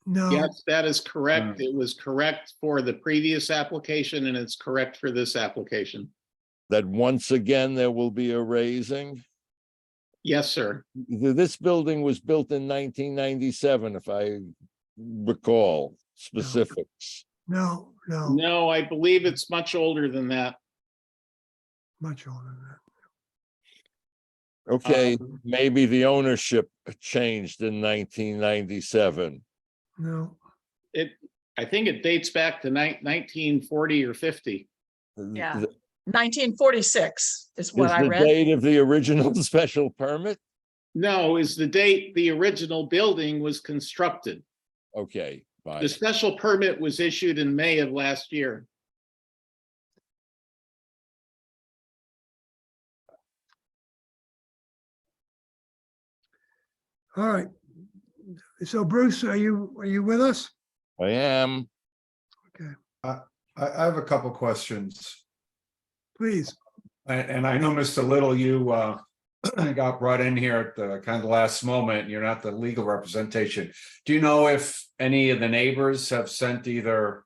No, Yes, that is correct. It was correct for the previous application and it's correct for this application. That once again, there will be a raising? Yes, sir. This building was built in 1997, if I recall specifics. no, No, I believe it's much older than that. much older than that. Okay, maybe the ownership changed in 1997. No, I think it dates back to 1940 or 50. Yeah. The- 1946 is what Is I the read. date of the original special permit? No, is the date the original building was constructed. Okay, fine. The special permit was issued in May of last year. all right. So Bruce, are you with us? I am. I have a couple questions. Please. And I know, Mr. Little, you got brought in here at the kind of the last moment. You're not the legal representation. Do you know if any of the neighbors have sent either,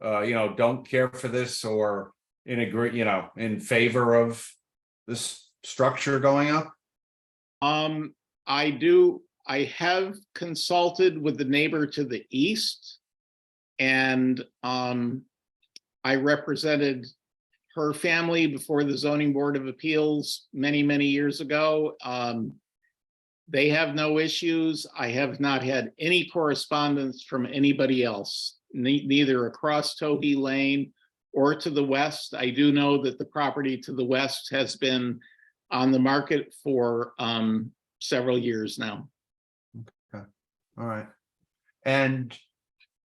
don't care for this or in favor of this structure going up? I have consulted with the neighbor to the east. And I represented her family before the Zoning Board of Appeals many, many years ago. They have no issues. I have not had any correspondence from anybody else, neither across Tohi Lane or to the west. I do know that the property to the west has been on the market for several years now. All right. And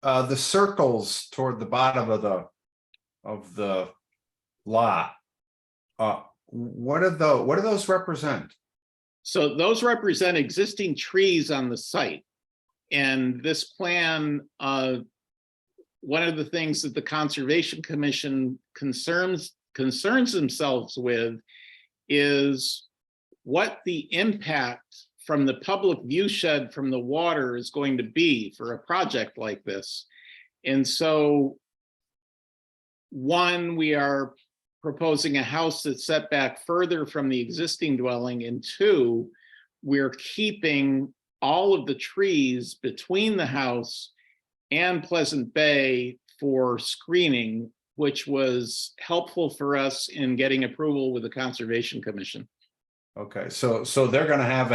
the circles toward the bottom of the lot, what do those represent? So those represent existing trees on the site. And this plan, one of the things that the Conservation Commission concerns themselves with is what the impact from the public view shed from the water is going to be for a project like this. And so, one, we are proposing a house that's set back further from the existing dwelling, and two, we're keeping all of the trees between the house and Pleasant Bay for screening, which was helpful for us in getting approval with the Conservation Commission. Okay, so they're gonna have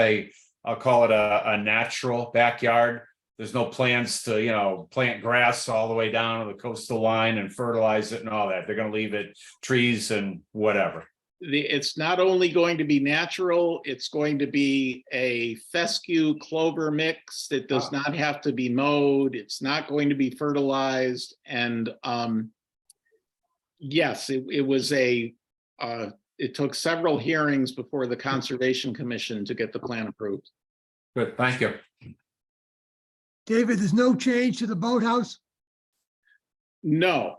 I'll call it a natural backyard. There's no plans to, plant grass all the way down to the coastal line and fertilize it and all that. They're gonna leave it trees and whatever. It's not only going to be natural, it's going to be a fescue clover mix that does not have to be mowed. It's not going to be fertilized. And yes, it was it took several hearings before the Conservation Commission to get the plan approved. Good, thank you. David, there's no change to the boathouse? No,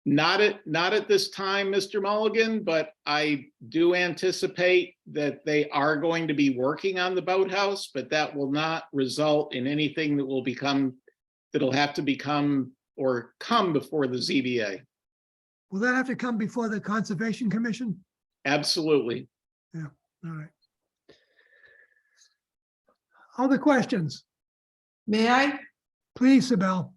not at this time, Mr. Mulligan, but I do anticipate that they are going to be working on the boathouse, but that will not result in anything that'll have to become or come before the ZBA. Will that have to come before the Conservation Commission? Absolutely. All right. Other questions? May I? Please, Sibel.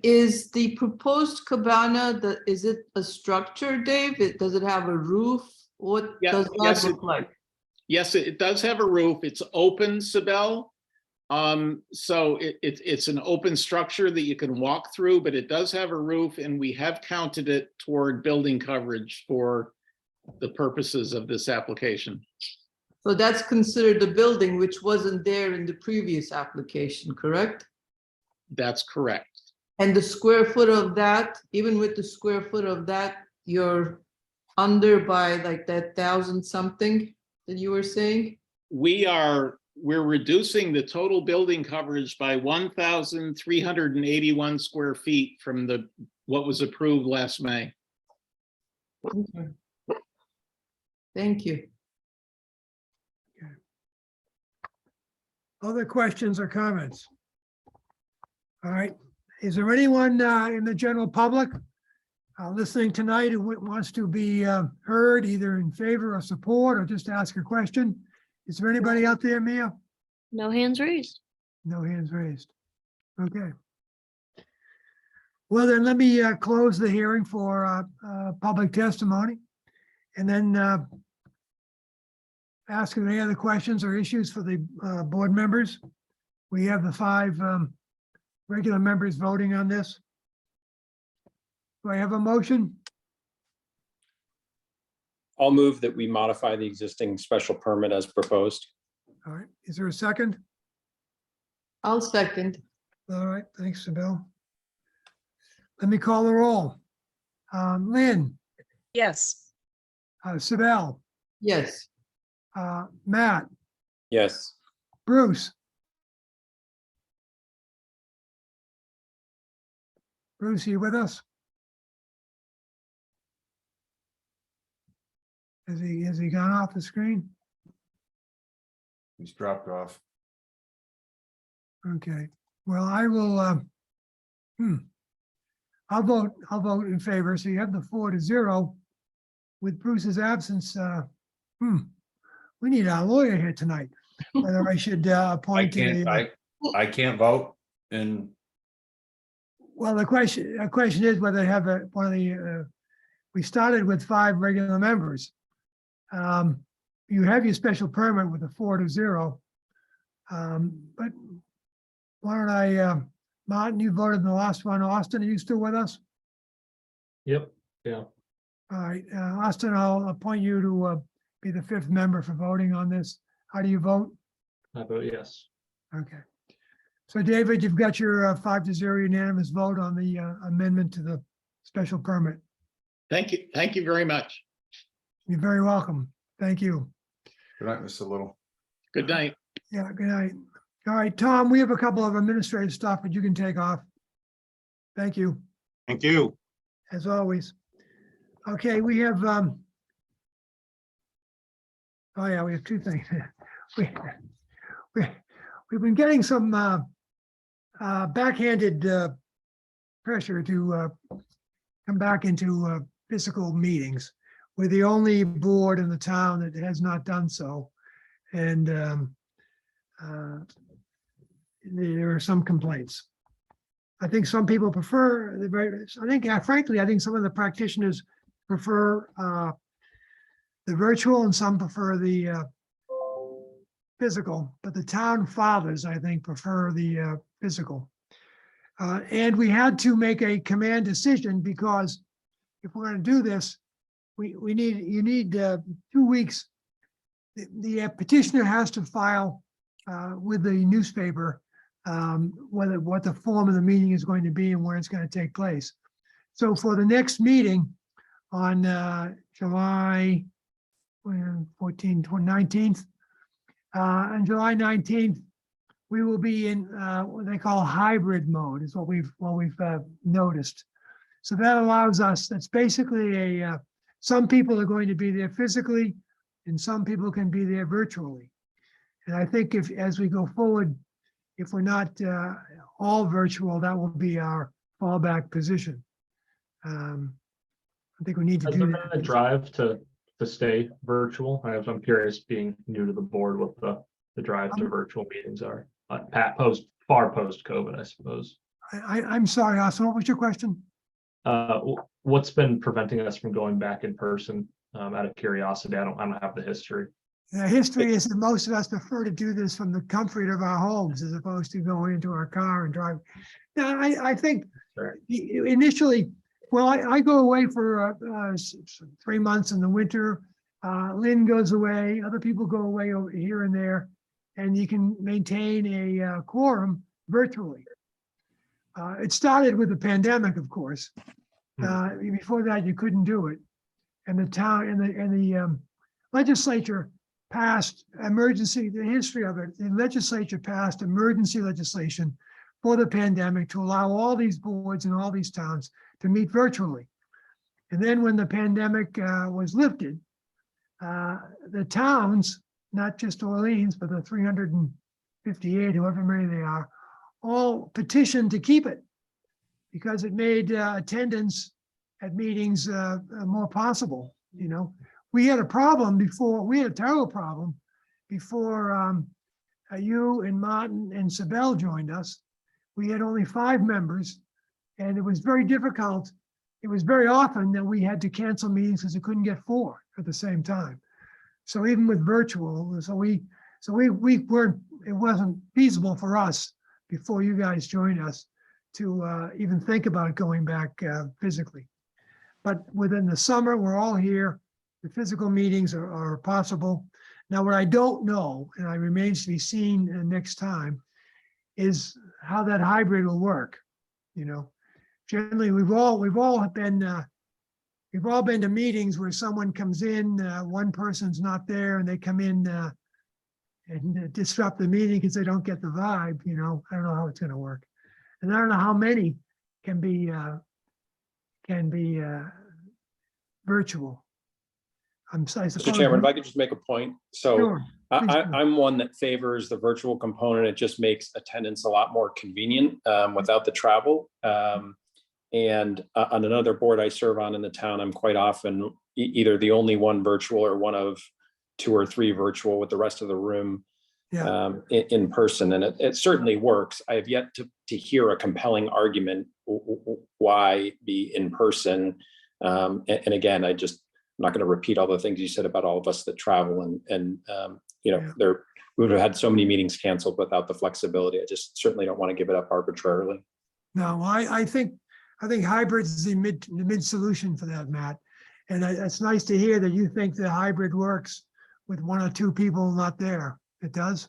Is the proposed cabana, is it a structure, Dave? Does it have a roof? What does that look like? Yes, it does have a roof. It's open, Sibel. So it's an open structure that you can walk through, but it does have a roof, and we have counted it toward building coverage for the purposes of this application. So that's considered a building which wasn't there in the previous application, correct? That's correct. And the square foot of that, even with the square foot of that, you're under by like that 1,000 something that you were saying? We're reducing the total building coverage by 1,381 square feet from what was approved last May. Okay. Thank you. Other questions or comments? All right. Is there anyone in the general public listening tonight who wants to be heard either in favor or support or just ask a question? Is there anybody out there, Mia? No hands raised. No hands raised. Okay. Well, then let me close the hearing for public testimony and then ask if any other questions or issues for the board members. We have the 5 regular members voting on this. Do I have a motion? I'll move that we modify the existing special permit as proposed. All right, is there a second? I'll second. All right, thanks, Sybil. Let me call the roll. Lynn, Yes. Sybil, Yes. Matt, Yes. Bruce. Bruce, are you with us? Has he gone off the screen? He's dropped off. Okay, well, I will, I'll vote in favor. So you have the 4-0 with Bruce's absence. We we need our lawyer here tonight, whether I should I appoint. can't, I can't vote and Well, the question is whether they have one of the, we started with 5 regular members. You have your special permit with a 4-0. But why don't I, Martin, you voted in the last one. Austin, are you still with us? Yep, yeah. All right, Austin, I'll appoint you to be the 5th member for voting on this. How do you vote? I vote yes. Okay. So David, you've got your 5-0 unanimous vote on the amendment to the special permit. Thank you. Thank you very much. You're very welcome. Thank you. good night, Mr. Little. Good night. Yeah, good night. All right, Tom, we have a couple of administrative stuff, but you can take off. Thank you, Thank you. as always. Okay, we have, oh yeah, we have 2 things. We've been getting some backhanded pressure to come back into physical meetings. We're the only board in the town that has not done so. And there are some complaints. I think some people prefer, frankly, I think some of the practitioners prefer the virtual and some prefer the physical, but the town fathers, I think, prefer the physical. And we had to make a command decision because if we're going to do this, you need 2 weeks. The petitioner has to file with the newspaper what the form of the meeting is going to be and where it's going to take place. So for the next meeting on July 19th, on July 19th, we will be in what they call hybrid mode, is what we've noticed. So that allows us, that's basically some people are going to be there physically and some people can be there virtually. And I think as we go forward, if we're not all virtual, that will be our fallback position. I think we need to Has do there that. been a drive to stay virtual? I'm curious, being new to the board, what the drive to virtual meetings are. Far post COVID, I suppose. I'm sorry, Austin, what was your question? What's been preventing us from going back in person? Out of curiosity, I don't have the history. The history is that most of us prefer to do this from the comfort of our homes as opposed to going into our car and drive. Now, I think Sure. initially, well, I go away for 3 months in the winter. Lynn goes away, other people go away over here and there, and you can maintain a quorum virtually. It started with the pandemic, of course. Before that, you couldn't do it. And the town and the legislature passed emergency, the history of it, the legislature passed emergency legislation for the pandemic to allow all these boards in all these towns to meet virtually. And then when the pandemic was lifted, the towns, not just Orleans, but the 358, however many they are, all petitioned to keep it because it made attendance at meetings more possible. You know, we had a problem before, we had a terrible problem before you and Martin and Sibel joined us. We had only 5 members and it was very difficult. It was very often that we had to cancel meetings because we couldn't get 4 at the same time. So even with virtual, we weren't, it wasn't feasible for us before you guys joined us to even think about going back physically. But within the summer, we're all here. The physical meetings are possible. Now, what I don't know, and it remains to be seen next time, is how that hybrid will work. You know, generally we've all been to meetings where someone comes in, one person's not there, and they come in and disrupt the meeting because they don't get the vibe. You know, I don't know how it's going to work, and I don't know how many can be virtual. I suppose. Mr. Chairman, if I could just make a point. So Sure, please do. I'm one that favors the virtual component. It just makes attendance a lot more convenient without the travel. And on another board I serve on in the town, I'm quite often either the only one virtual or one of 2 or 3 virtual with the rest of the room Yeah, in person, and it certainly works. I have yet to hear a compelling argument why be in person. And again, I'm not going to repeat all the things you said about all of us that travel and Yeah. we would have had so many meetings canceled without the flexibility. I just certainly don't want to give it up arbitrarily. no, I think hybrid is the mid solution for that, Matt. And it's nice to hear that you think the hybrid works with 1 or 2 people not there. It does?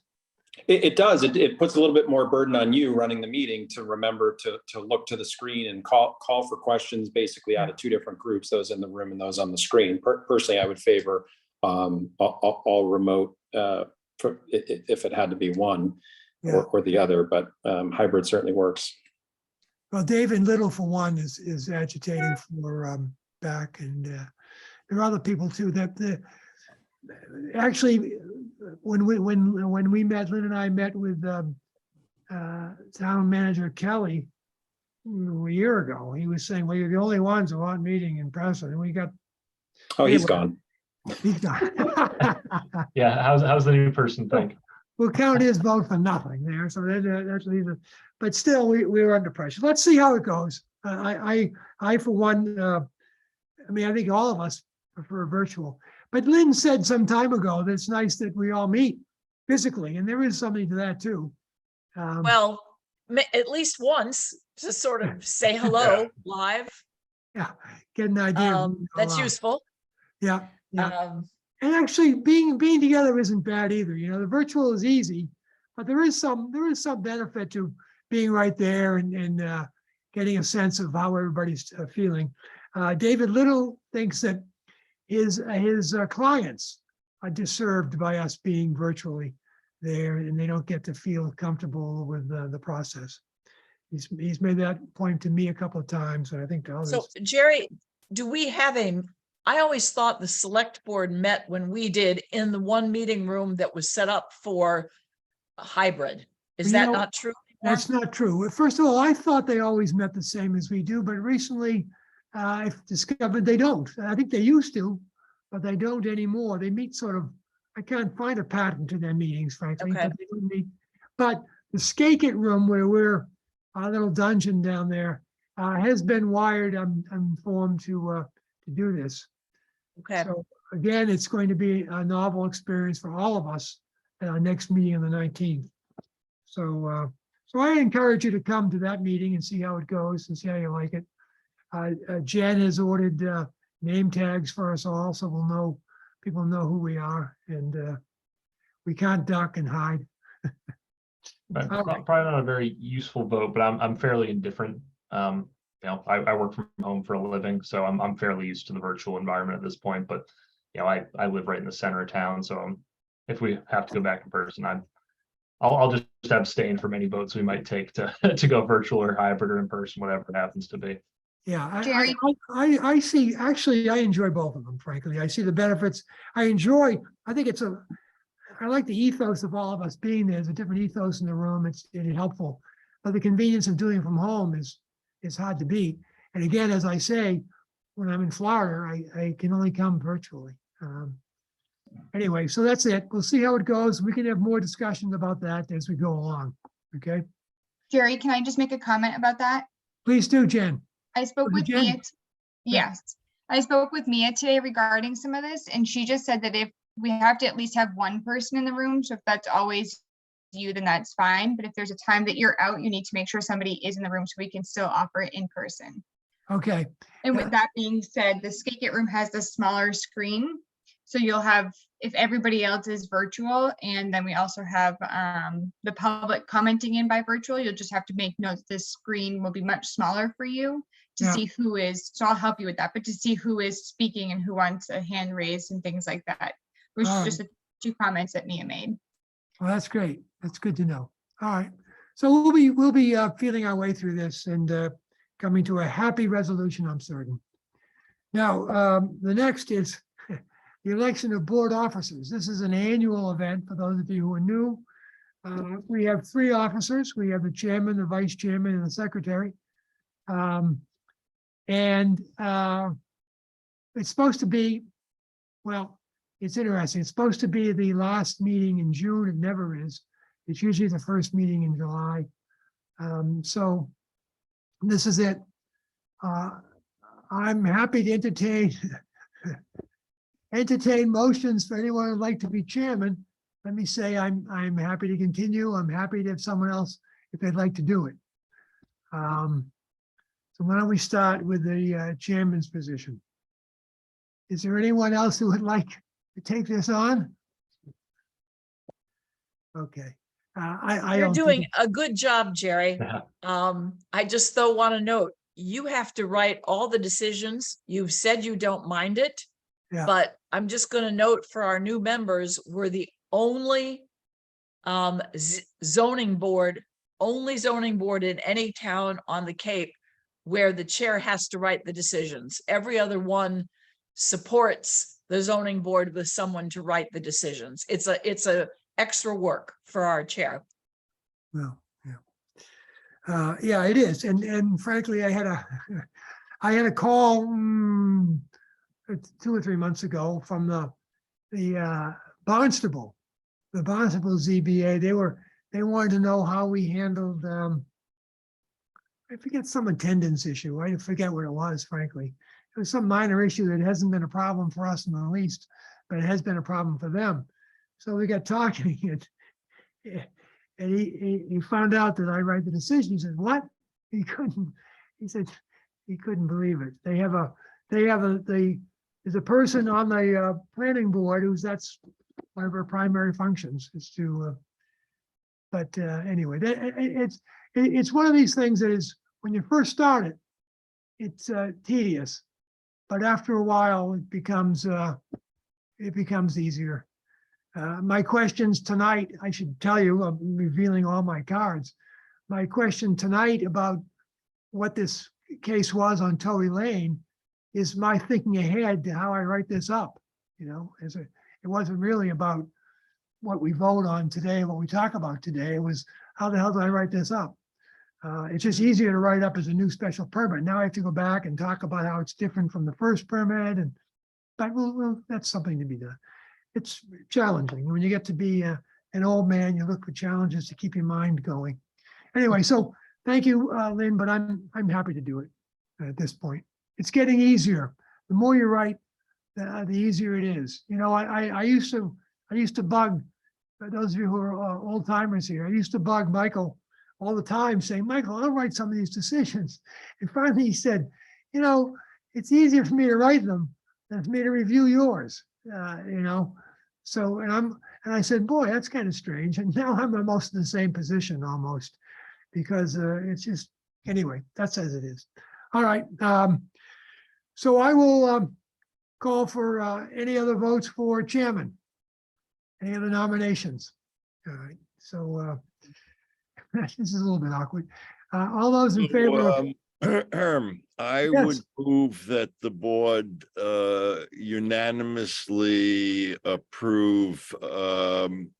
It does. It puts a little bit more burden on you running the meeting to remember to look to the screen and call for questions basically out of 2 different groups, those in the room and those on the screen. Personally, I would favor all remote if it had to be one Yeah. or the other, but hybrid certainly works. Well, David Little, for one, is agitating for back, and there are other people too. That actually, when we met, Lynn and I met with town manager Kelly a year ago. He was saying, "Well, you're the only ones who aren't meeting in person," and we got. Oh, he's anyway, gone. He's gone. Yeah, how's the new person think? We'll count his vote for nothing there. So that's either, but still, we were under pressure. Let's see how it goes. I for one, I mean, I think all of us prefer virtual. But Lynn said some time ago that it's nice that we all meet physically, and there is something to that too. Well, at least once to sort of say hello live. Yeah, get an idea. of what's That's going on. useful. Yeah, yeah. Um, And actually, being together isn't bad either. You know, the virtual is easy, but there is some benefit to being right there and getting a sense of how everybody's feeling. David Little thinks that his clients are disturbed by us being virtually there, and they don't get to feel comfortable with the process. He's made that point to me a couple of times, and I think to others. So Jerry, do we have I always thought the select board met when we did in the one meeting room that was set up for a hybrid. Is that not true? That's not true. First of all, I thought they always met the same as we do, but recently I've discovered they don't. I think they used to, but they don't anymore. They meet sort of, I can't find a pattern to their meetings, frankly. Okay. But they don't meet. But the Skakit room where we're, our little dungeon down there, has been wired, I'm informed, to do this. Okay. So again, it's going to be a novel experience for all of us at our next meeting on the 19th. So, so I encourage you to come to that meeting and see how it goes and see how you like it. Jen has ordered name tags for us all, so people know who we are, and we can't duck and hide. Probably not a very useful vote, but I'm fairly indifferent. I work from home for a living, so I'm fairly used to the virtual environment at this point. But I live right in the center of town, so if we have to go back in person, I'll just abstain from any votes we might take to go virtual or hybrid or in person, whatever it happens to be. Yeah, Jerry? I see, actually, I enjoy both of them, frankly. I see the benefits. I like the ethos of all of us being there. There's a different ethos in the room. It's helpful. But the convenience of doing it from home is hard to beat. And again, as I say, when I'm in Florida, I can only come virtually. Anyway, so that's it. We'll see how it goes. We can have more discussions about that as we go along. Okay, Jerry, can I just make a comment about that? please do, Jen. I spoke Was it with Jen? Mia. Yes, I spoke with Mia today regarding some of this, and she just said that if we have to at least have one person in the room, so if that's always you, then that's fine. But if there's a time that you're out, you need to make sure somebody is in the room so we can still offer it in person. Okay, And Yeah. with that being said, the Skakit room has the smaller screen. So you'll have, if everybody else is virtual, and then we also have the public commenting in by virtual, you'll just have to make notes. This screen will be much smaller for you to Yeah. see who is, so I'll help you with that, but to see who is speaking and who wants a hand raised and things like that, which All is just the 2 comments that Mia made. well, that's great. That's good to know. All right, so we'll be feeling our way through this and coming to a happy resolution, I'm certain. Now, the next is the election of board officers. This is an annual event for those of you who are new. We have 3 officers. We have the chairman, the vice chairman, and the secretary. And it's supposed to be, well, it's interesting. It's supposed to be the last meeting in June. It never is. It's usually the first meeting in July. So this is it. I'm happy to entertain motions for anyone who'd like to be chairman. Let me say I'm happy to continue. I'm happy to have someone else if they'd like to do it. So why don't we start with the chairman's position? Is there anyone else who would like to take this on? Okay. I You're don't doing think- a good job, Jerry. I just though want to note, you have to write all the decisions. You've said you don't mind it. Yeah. But I'm just going to note for our new members, we're the only zoning board in any town on the Cape where the chair has to write the decisions. Every other one supports the zoning board with someone to write the decisions. It's a extra work for our chair. Well, yeah. Yeah, it is. And frankly, I had a call 2 or 3 months ago from the Barnstable ZBA. They wanted to know how we handled, I forget, some attendance issue. I forget what it was, frankly. It was some minor issue that hasn't been a problem for us in the least, but it has been a problem for them. So we got talking and he found out that I write the decision. He said, "What?" He said he couldn't believe it. There's a person on the planning board that's one of her primary functions is to, but anyway, it's one of these things that is, when you first start it, it's tedious, but after a while it becomes easier. My questions tonight, I should tell you, I'm revealing all my cards. My question tonight about what this case was on Tory Lane is my thinking ahead to how I write this up. You know, it wasn't really about what we vote on today, what we talk about today. It was, how the hell do I write this up? It's just easier to write up as a new special permit. Now I have to go back and talk about how it's different from the first permit, but that's something to be done. It's challenging. When you get to be an old man, you look for challenges to keep your mind going. Anyway, so thank you, Lynn, but I'm happy to do it at this point. It's getting easier. The more you write, the easier it is. You know, I used to bug, those of you who are old timers here, I used to bug Michael all the time saying, "Michael, I'll write some of these decisions." And finally he said, "You know, it's easier for me to write them than for me to review yours." You know, so, and I said, "Boy, that's kind of strange." And now I'm almost in the same position almost, because it's just, anyway, that's as it is. All right. So I will call for any other votes for chairman. Any other nominations? All right. So this is a little bit awkward. All those in favor of, I Yes. would move that the board unanimously approve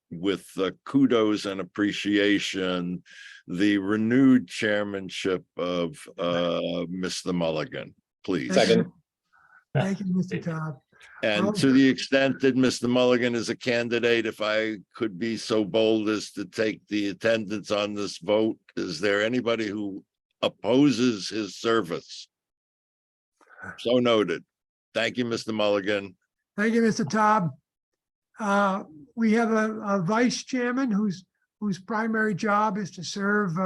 with kudos and appreciation the renewed chairmanship of Mr. Mulligan, please. Second. thank you, Mr. Todd. And to the extent that Mr. Mulligan is a candidate, if I could be so bold as to take the attendance on this vote, is there anybody who opposes his service? So noted. Thank you, Mr. Mulligan. Thank you, Mr. Todd. We have a vice chairman whose primary job is to serve,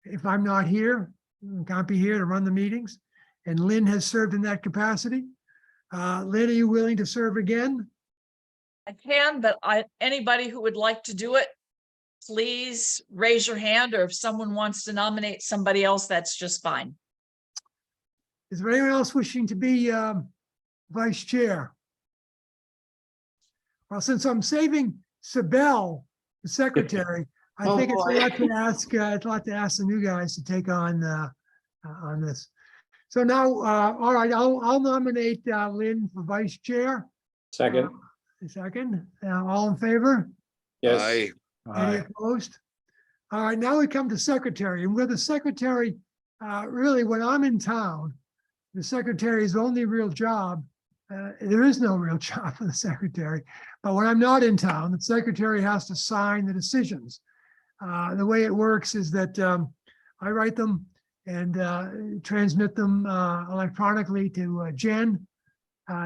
if I'm not here, can't be here to run the meetings. And Lynn has served in that capacity. Lynn, are you willing to serve again? I can, but anybody who would like to do it, please raise your hand, or if someone wants to nominate somebody else, that's just fine. Is there anyone else wishing to be vice chair? Well, since I'm saving Sibel, the secretary, I think it's a lot to ask. It's a lot to ask the new guys to take on this. So now, all right, I'll nominate Lynn for vice chair. Second. Second, all in favor? Yes. Aye. Any opposed? All right, now we come to secretary, and with the secretary, really, when I'm in town, the secretary's only real job there is no real job for the secretary. But when I'm not in town, the secretary has to sign the decisions. The way it works is that I write them and transmit them electronically to Jen.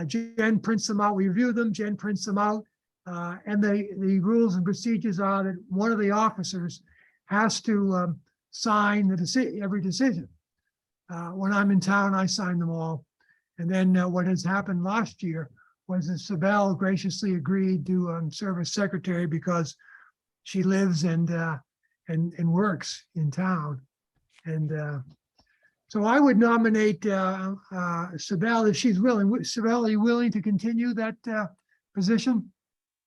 Jen prints them out. We review them. Jen prints them out. And the rules and procedures are that one of the officers has to sign every decision. When I'm in town, I sign them all. And then what has happened last year was that Sibel graciously agreed to serve as secretary because she lives and works in town. And so I would nominate Sibel if she's willing. Sibel, are you willing to continue that position?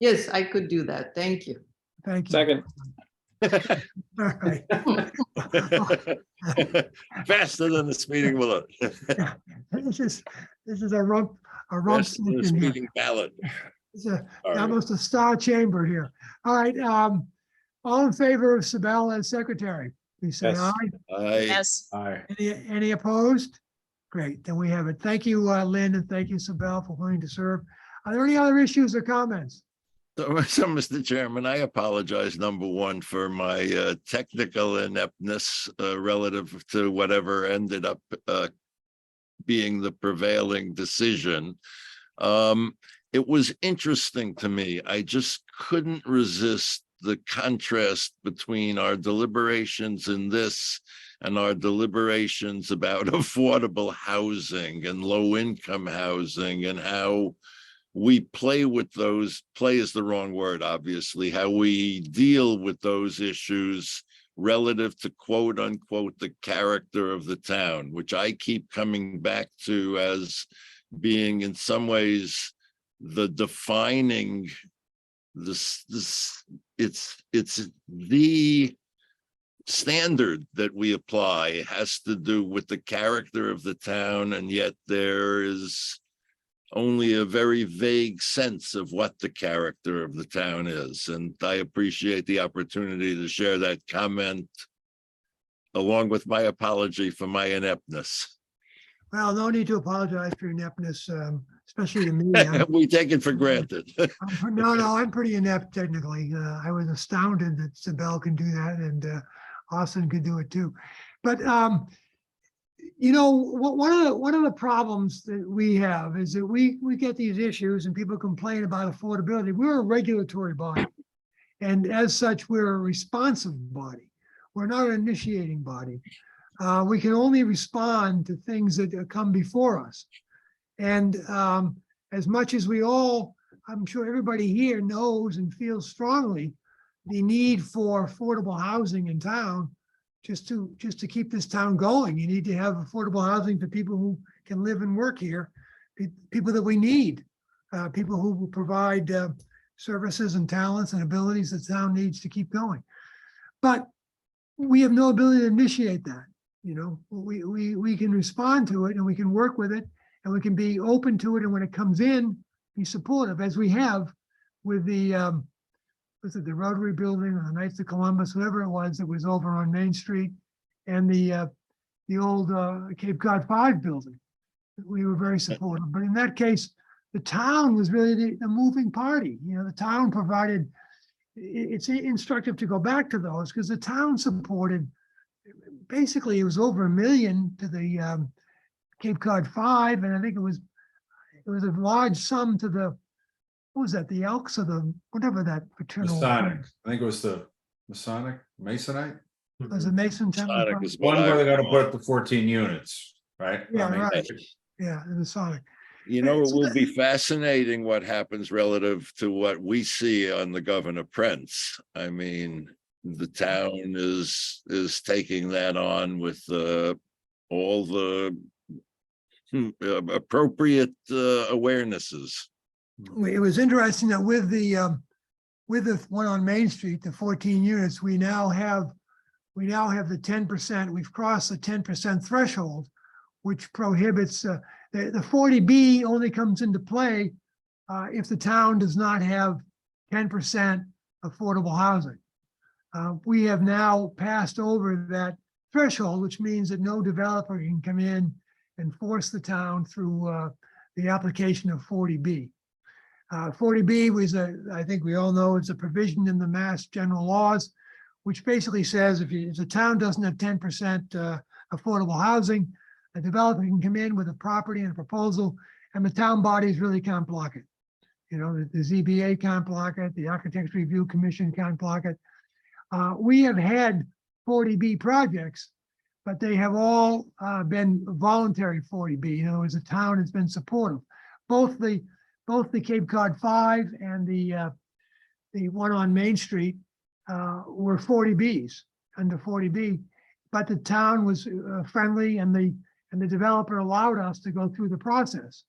Yes, I could do that. Thank you. Thank you. Second. All right. Faster than this meeting will. This is a rump Faster than this session here. meeting ballot. It's All right. almost a star chamber here. All right, all in favor of Sibel as secretary, please say Yes. aye. Yes. Aye. Any opposed? Great, then we have it. Thank you, Lynn, and thank you, Sibel, for willing to serve. Are there any other issues or comments? So, Mr. Chairman, I apologize, number one, for my technical ineptness relative to whatever ended up being the prevailing decision. It was interesting to me. I just couldn't resist the contrast between our deliberations in this and our deliberations about affordable housing and low-income housing, and how we play with those, play is the wrong word, obviously, how we deal with those issues relative to quote unquote the character of the town, which I keep coming back to as being in some ways the defining it's the standard that we apply has to do with the character of the town, and yet there is only a very vague sense of what the character of the town is. And I appreciate the opportunity to share that comment along with my apology for my ineptness. Well, no need to apologize for your ineptness, especially to me. We take it for granted. No, I'm pretty inept technically. I was astounded that Sibel can do that, and Austin could do it too. But you know, one of the problems that we have is that we get these issues and people complain about affordability. We're a regulatory body, and as such, we're a responsive body. We're not an initiating body. We can only respond to things that come before us. And as much as we all, I'm sure everybody here knows and feels strongly the need for affordable housing in town, just to keep this town going. You need to have affordable housing for people who can live and work here, people that we need, people who will provide services and talents and abilities the town needs to keep going. But we have no ability to initiate that. You know, we can respond to it and we can work with it and we can be open to it. And when it comes in, be supportive, as we have with the, was it the Rotary Building or the Knights of Columbus, whatever it was that was over on Main Street, and the old Cape Cod 5 building. We were very supportive. But in that case, the town was really the moving party. You know, the town provided, it's instructive to go back to those because the town supported, basically it was over $1 million to the Cape Cod 5, and I think it was a large sum to the, what was that, the Elks or the, whatever that fraternal. Masonic. I think it was the Masonic, Masonite. Was it Mason Temple? Masonic is what One where I they gotta recall. put up to 14 units, right? Yeah, I mean, right. Yeah, the Masonic. You know, it So will that- be fascinating what happens relative to what we see on the Governor Prince. I mean, the town is taking that on with all the appropriate awarenesses. It was interesting that with the one on Main Street, the 14 units, we now have the 10%. We've crossed the 10% threshold, which prohibits the 40B only comes into play if the town does not have 10% affordable housing. We have now passed over that threshold, which means that no developer can come in and force the town through the application of 40B. 40B was I think we all know, it's a provision in the Mass General Laws, which basically says if the town doesn't have 10% affordable housing, a developer can come in with a property and a proposal, and the town bodies really can't block it. You know, the ZBA can't block it, the Architects Review Commission can't block it. We have had 40B projects, but they have all been voluntary 40B. In other words, the town has been supportive. Both the Cape Cod 5 and the one on Main Street were 40Bs, under 40B, but the town was friendly, and the developer allowed us to go through the process.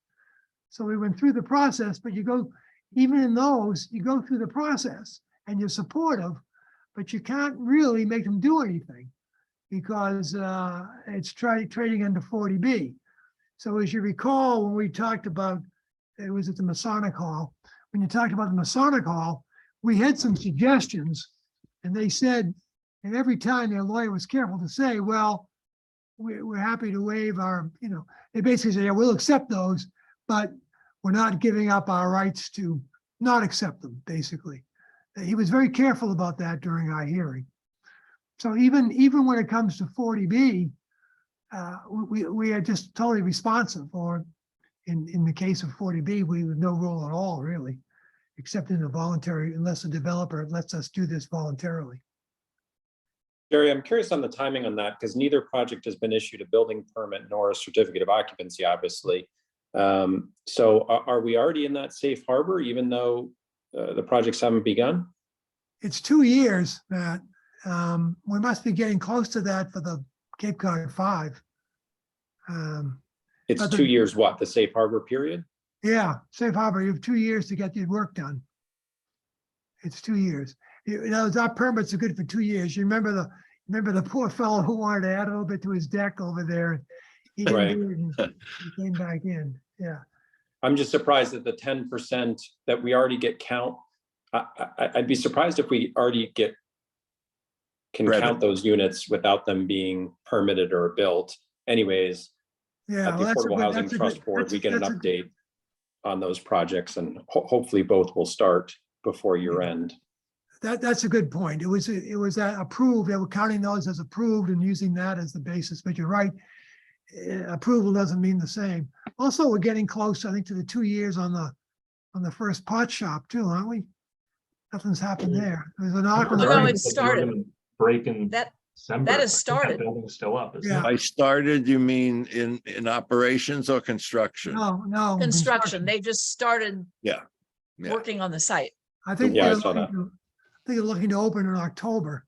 So we went through the process, but even in those, you go through the process and you're supportive, but you can't really make them do anything because it's trading under 40B. So as you recall, when we talked about, it was at the Masonic Hall, when you talked about the Masonic Hall, we had some suggestions, and they said, and every time their lawyer was careful to say, well, we're happy to waive our, they basically say, yeah, we'll accept those, but we're not giving up our rights to not accept them, basically. He was very careful about that during our hearing. So even when it comes to 40B, we are just totally responsive, or in the case of 40B, we have no rule at all, really, except in the voluntary, unless the developer lets us do this voluntarily. Jerry, I'm curious on the timing on that, because neither project has been issued a building permit nor a certificate of occupancy, obviously. So are we already in that safe harbor, even though the projects haven't begun? It's 2 years, Matt. We must be getting close to that for the Cape Cod 5. It's but 2 years, what, the safe harbor period? Yeah, safe harbor. You have 2 years to get your work done. It's 2 years. Our permits are good for 2 years. You remember the poor fellow who wanted to add a little bit to his deck over there. He didn't do it, and he came back in. Yeah. I'm just surprised that the 10% that we already get count. I'd be surprised if we already can Credit. count those units without them being permitted or built. Anyways, Yeah. at the well, that's a Affordable good- Housing that's a Trust good- Board, that's- we get an that's a- update on those projects, and hopefully both will start before year end. That's a good point. It was approved. They were counting those as approved and using that as the basis, but you're right. Approval doesn't mean the same. Also, we're getting close, I think, to the 2 years on the first pot shop too, aren't we? Nothing's happened there. There's an article. Oh, no, Right, it's but we're started. gonna Break in That December. has I think started. Building's still up, isn't Yeah. it? I started, you mean in operations or construction? No. Construction, they just started Yeah. working on the site. I think Yeah, I they're saw looking that. to, I think they're looking to open in October.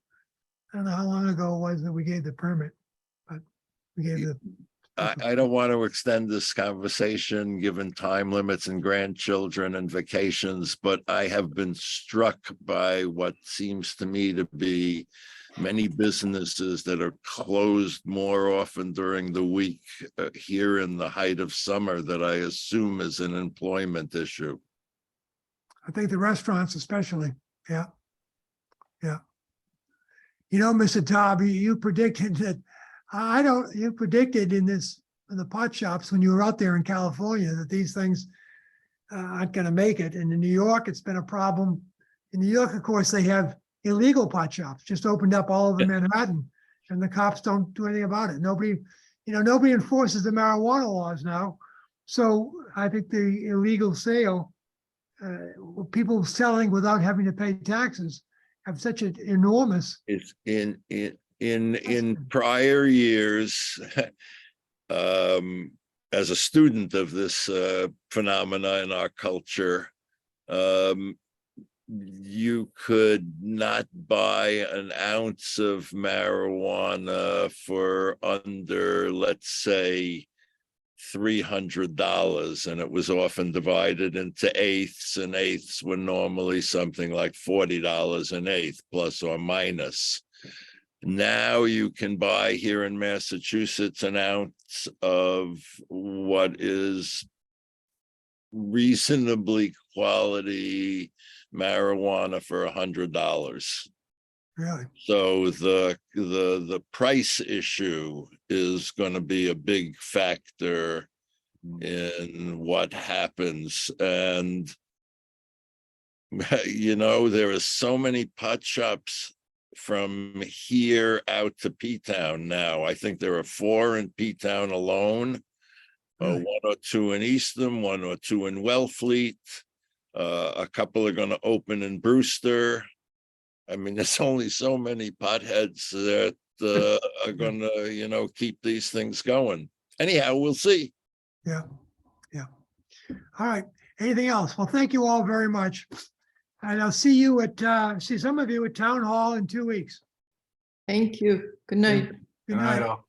I don't know how long ago it was that we gave the permit, but we gave the. I don't want to extend this conversation, given time limits and grandchildren and vacations, but I have been struck by what seems to me to be many businesses that are closed more often during the week here in the height of summer, that I assume is an employment issue. I think the restaurants especially, yeah. Yeah. Mr. Taub, you predicted that, you predicted in the pot shops when you were out there in California that these things aren't gonna make it. And in New York, it's been a problem. In New York, of course, they have illegal pot shops just opened up all over Manhattan, and the cops don't do anything about it. Nobody enforces the marijuana laws now. So I think the illegal sale, people selling without having to pay taxes have such an enormous. It's in prior years, as a student of this phenomena in our culture, you could not buy an ounce of marijuana for under, let's say, $300, and it was often divided into eighths, and eighths were normally something like $40 an eighth, plus or minus. Now you can buy here in Massachusetts an ounce of what is reasonably quality marijuana for $100. Really? So the price issue is going to be a big factor in what happens. And, you know, there are so many pot shops from here out to P-Town now. I think there are 4 in P-Town alone. Really? 1 or 2 in Eastham, 1 or 2 in Wellfleet. A couple are gonna open in Brewster. I mean, there's only so many potheads that are gonna, you know, keep these things going. Anyhow, we'll see. Yeah, yeah. All right. Anything else? Well, thank you all very much. And I'll see you at, see some of you at Town Hall in 2 weeks. Thank you. Good night. Good Good night, night. all.